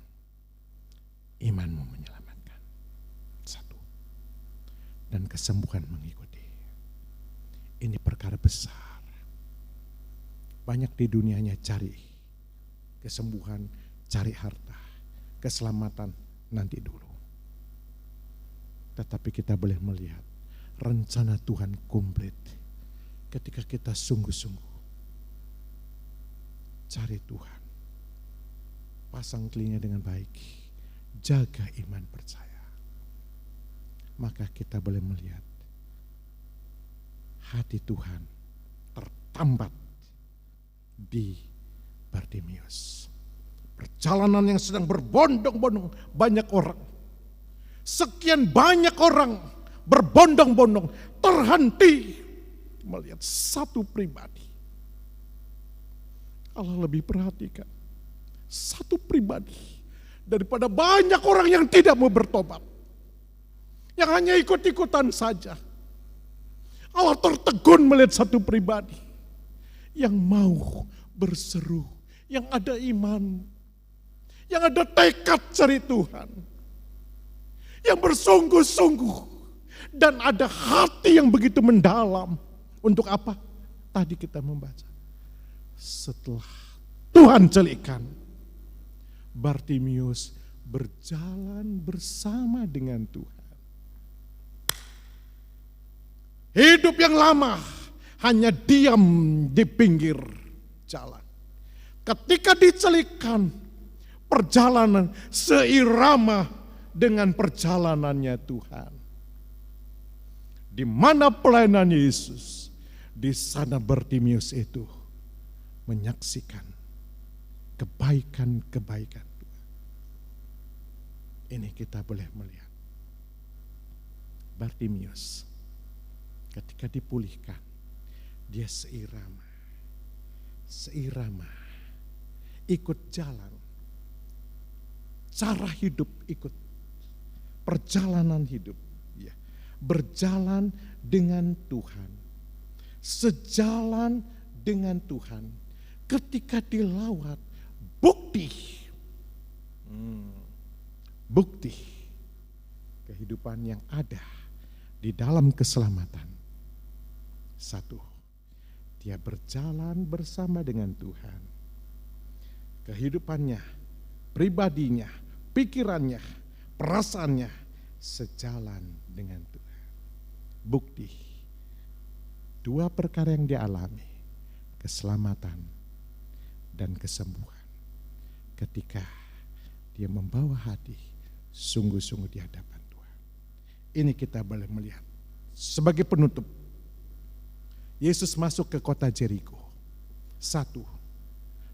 imanmu menyelamatkan. Satu. Dan kesembuhan mengikuti. Ini perkara besar. Banyak di dunianya cari kesembuhan, cari harta, keselamatan nanti dulu. Tetapi kita boleh melihat rencana Tuhan komplit ketika kita sungguh-sungguh cari Tuhan. Pasang telinga dengan baik, jaga iman percaya. Maka kita boleh melihat hati Tuhan tertambat di Bartimius. Perjalanan yang sedang berbondong-bondong, banyak orang. Sekian banyak orang berbondong-bondong terhenti melihat satu pribadi. Allah lebih perhatikan satu pribadi daripada banyak orang yang tidak mau bertobat, yang hanya ikut-ikutan saja. Allah tertegun melihat satu pribadi yang mau berseru, yang ada iman, yang ada tekad cari Tuhan, yang bersungguh-sungguh, dan ada hati yang begitu mendalam. Untuk apa? Tadi kita membaca. Setelah Tuhan celikkan, Bartimius berjalan bersama dengan Tuhan. Hidup yang lama hanya diam di pinggir jalan. Ketika dicelikkan, perjalanan seirama dengan perjalanannya Tuhan. Di mana pelayanan Yesus, di sana Bartimius itu menyaksikan kebaikan-kebaikan Tuhan. Ini kita boleh melihat. Bartimius ketika dipulihkan, dia seirama, ikut jalan, cara hidup ikut, perjalanan hidup, ya, berjalan dengan Tuhan, sejalan dengan Tuhan. Ketika dilawat, bukti kehidupan yang ada di dalam keselamatan. Satu, dia berjalan bersama dengan Tuhan. Kehidupannya, pribadinya, pikirannya, perasaannya sejalan dengan Tuhan. Bukti, dua perkara yang dia alami, keselamatan dan kesembuhan. Ketika dia membawa hati sungguh-sungguh di hadapan Tuhan. Ini kita boleh melihat. Sebagai penutup, Yesus masuk ke kota Jeriko. Satu,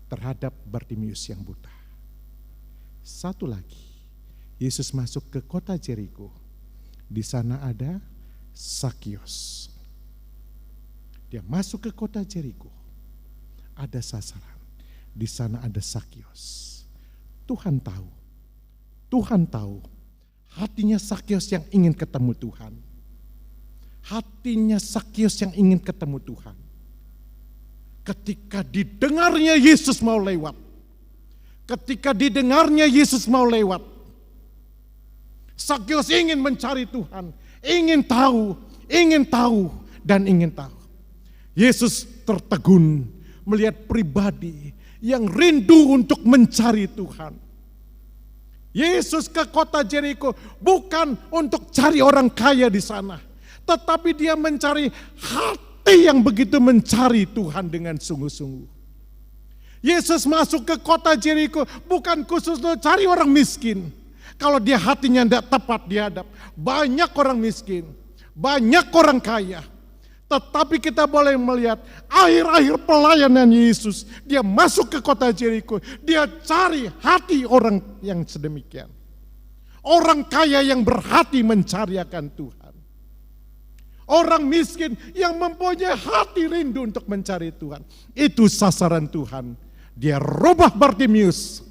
terhadap Bartimius yang buta. Satu lagi, Yesus masuk ke kota Jeriko. Di sana ada Sakius. Dia masuk ke kota Jeriko. Ada sasaran. Di sana ada Sakius. Tuhan tahu hatinya Sakius yang ingin ketemu Tuhan. Hatinya Sakius yang ingin ketemu Tuhan. Ketika didengarnya Yesus mau lewat. Sakius ingin mencari Tuhan. Ingin tahu. Yesus tertegun melihat pribadi yang rindu untuk mencari Tuhan. Yesus ke kota Jeriko bukan untuk cari orang kaya di sana, tetapi dia mencari hati yang begitu mencari Tuhan dengan sungguh-sungguh. Yesus masuk ke kota Jeriko bukan khusus untuk cari orang miskin. Kalau dia hatinya tidak tepat dihadap, banyak orang miskin, banyak orang kaya. Tetapi kita boleh melihat akhir-akhir pelayanan Yesus, dia masuk ke kota Jeriko, dia cari hati orang yang sedemikian. Orang kaya yang berhati mencari akan Tuhan. Orang miskin yang mempunyai hati rindu untuk mencari Tuhan. Itu sasaran Tuhan. Dia rubah Bartimius.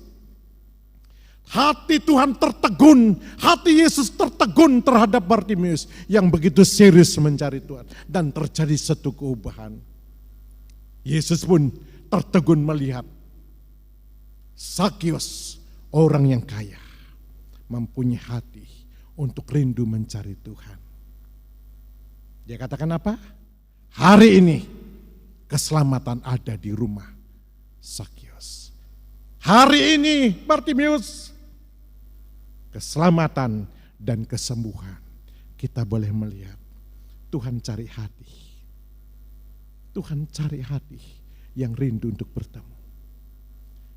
Hati Tuhan tertegun, hati Yesus tertegun terhadap Bartimius yang begitu serius mencari Tuhan. Dan terjadi satu keubahan. Yesus pun tertegun melihat Sakius, orang yang kaya, mempunyai hati untuk rindu mencari Tuhan. Dia katakan apa? Hari ini keselamatan ada di rumah Sakius. Hari ini Bartimius, keselamatan dan kesembuhan. Kita boleh melihat Tuhan cari hati. Tuhan cari hati yang rindu untuk bertemu.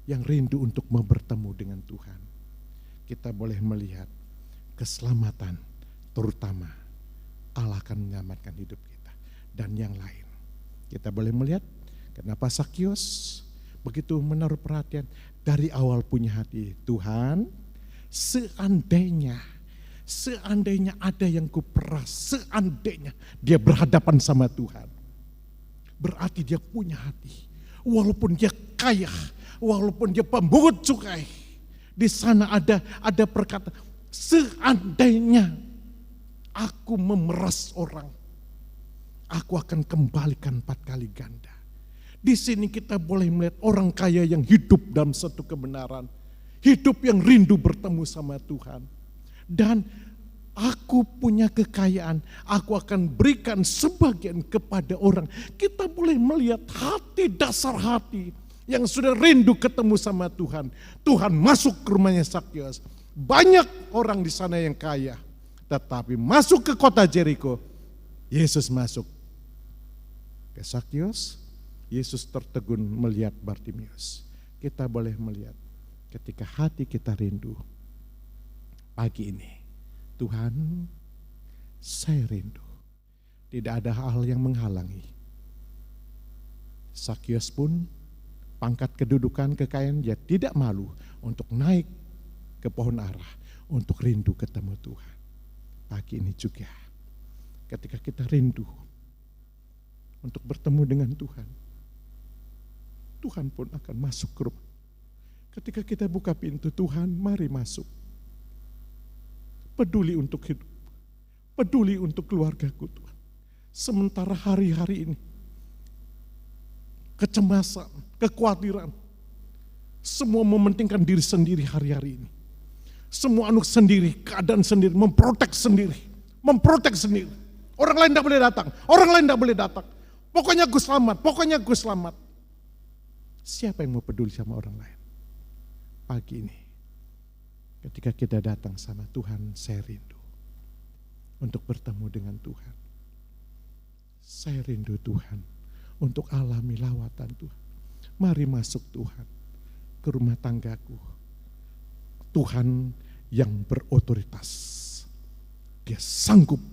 Yang rindu untuk mau bertemu dengan Tuhan. Kita boleh melihat keselamatan, terutama Allah akan menyelamatkan hidup kita. Dan yang lain. Kita boleh melihat kenapa Sakius begitu menaruh perhatian dari awal punya hati. Tuhan, seandainya ada yang kuperas, seandainya dia berhadapan sama Tuhan, berarti dia punya hati. Walaupun dia kaya, walaupun dia pemungut cukai, Di sana ada perkataan, seandainya aku memeras orang, aku akan kembalikan 4 kali ganda. Di sini kita boleh melihat orang kaya yang hidup dalam satu kebenaran. Hidup yang rindu bertemu sama Tuhan. Dan aku punya kekayaan, aku akan berikan sebagian kepada orang. Kita boleh melihat hati, dasar hati yang sudah rindu ketemu sama Tuhan. Tuhan masuk ke rumahnya Zakius. Banyak orang di sana yang kaya. Tetapi masuk ke kota Jericho, Yesus masuk ke Zakius. Yesus tertegun melihat Bartimius. Kita boleh melihat ketika hati kita rindu. Pagi ini, Tuhan, saya rindu. Tidak ada hal yang menghalangi. Zakius pun pangkat kedudukan kekayaan, dia tidak malu untuk naik ke pohon ara untuk rindu ketemu Tuhan. Pagi ini juga, ketika kita rindu untuk bertemu dengan Tuhan, Tuhan pun akan masuk ke rumah. Ketika kita buka pintu, Tuhan mari masuk. Peduli untuk hidup. Peduli untuk keluargaku Tuhan. Sementara hari-hari ini, kecemasan, kekhawatiran, semua mementingkan diri sendiri hari-hari ini. Semua anu sendiri, keadaan sendiri, memprotek sendiri. Orang lain tidak boleh datang, Pokoknya gue selamat, Siapa yang mau peduli sama orang lain? Pagi ini, ketika kita datang sama Tuhan, saya rindu untuk bertemu dengan Tuhan. Saya rindu Tuhan untuk alami lawatan Tuhan. Mari masuk Tuhan ke rumah tanggaku. Tuhan yang berotoritas. Dia sanggup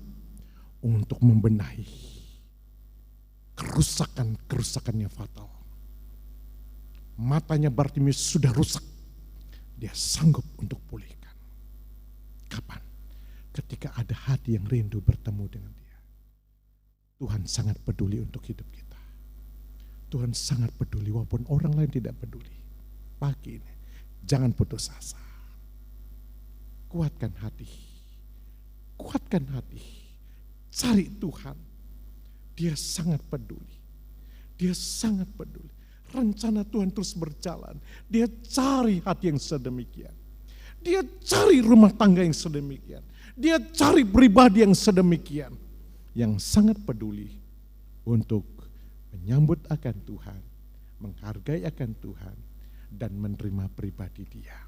untuk membenahi kerusakan-kerusakan yang fatal. Matanya Bartimius sudah rusak. Dia sanggup untuk pulihkan. Kapan? Ketika ada hati yang rindu bertemu dengan Dia. Tuhan sangat peduli untuk hidup kita. Tuhan sangat peduli walaupun orang lain tidak peduli. Pagi ini, jangan putus asa. Kuatkan hati. Cari Tuhan. Dia sangat peduli. Rencana Tuhan terus berjalan. Dia cari hati yang sedemikian. Dia cari rumah tangga yang sedemikian. Dia cari pribadi yang sedemikian. Yang sangat peduli untuk menyambut akan Tuhan. Menghargai akan Tuhan. Dan menerima pribadi dia.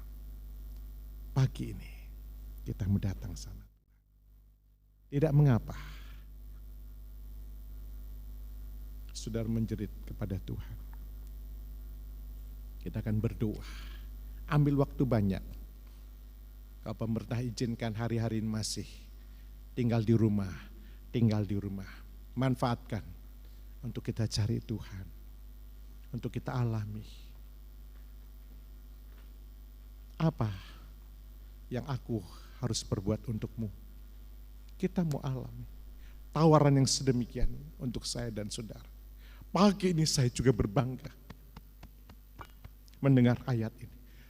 Pagi ini kita mendatang sama Tuhan. Tidak mengapa. Saudara menjerit kepada Tuhan. Kita akan berdoa, ambil waktu banyak. Kalau pemerintah izinkan hari-hari ini masih tinggal di rumah. Manfaatkan untuk kita cari Tuhan, untuk kita alami. Apa yang aku harus perbuat untukmu? Kita mau alami tawaran yang sedemikian untuk saya dan saudara. Pagi ini saya juga berbangga mendengar ayat ini.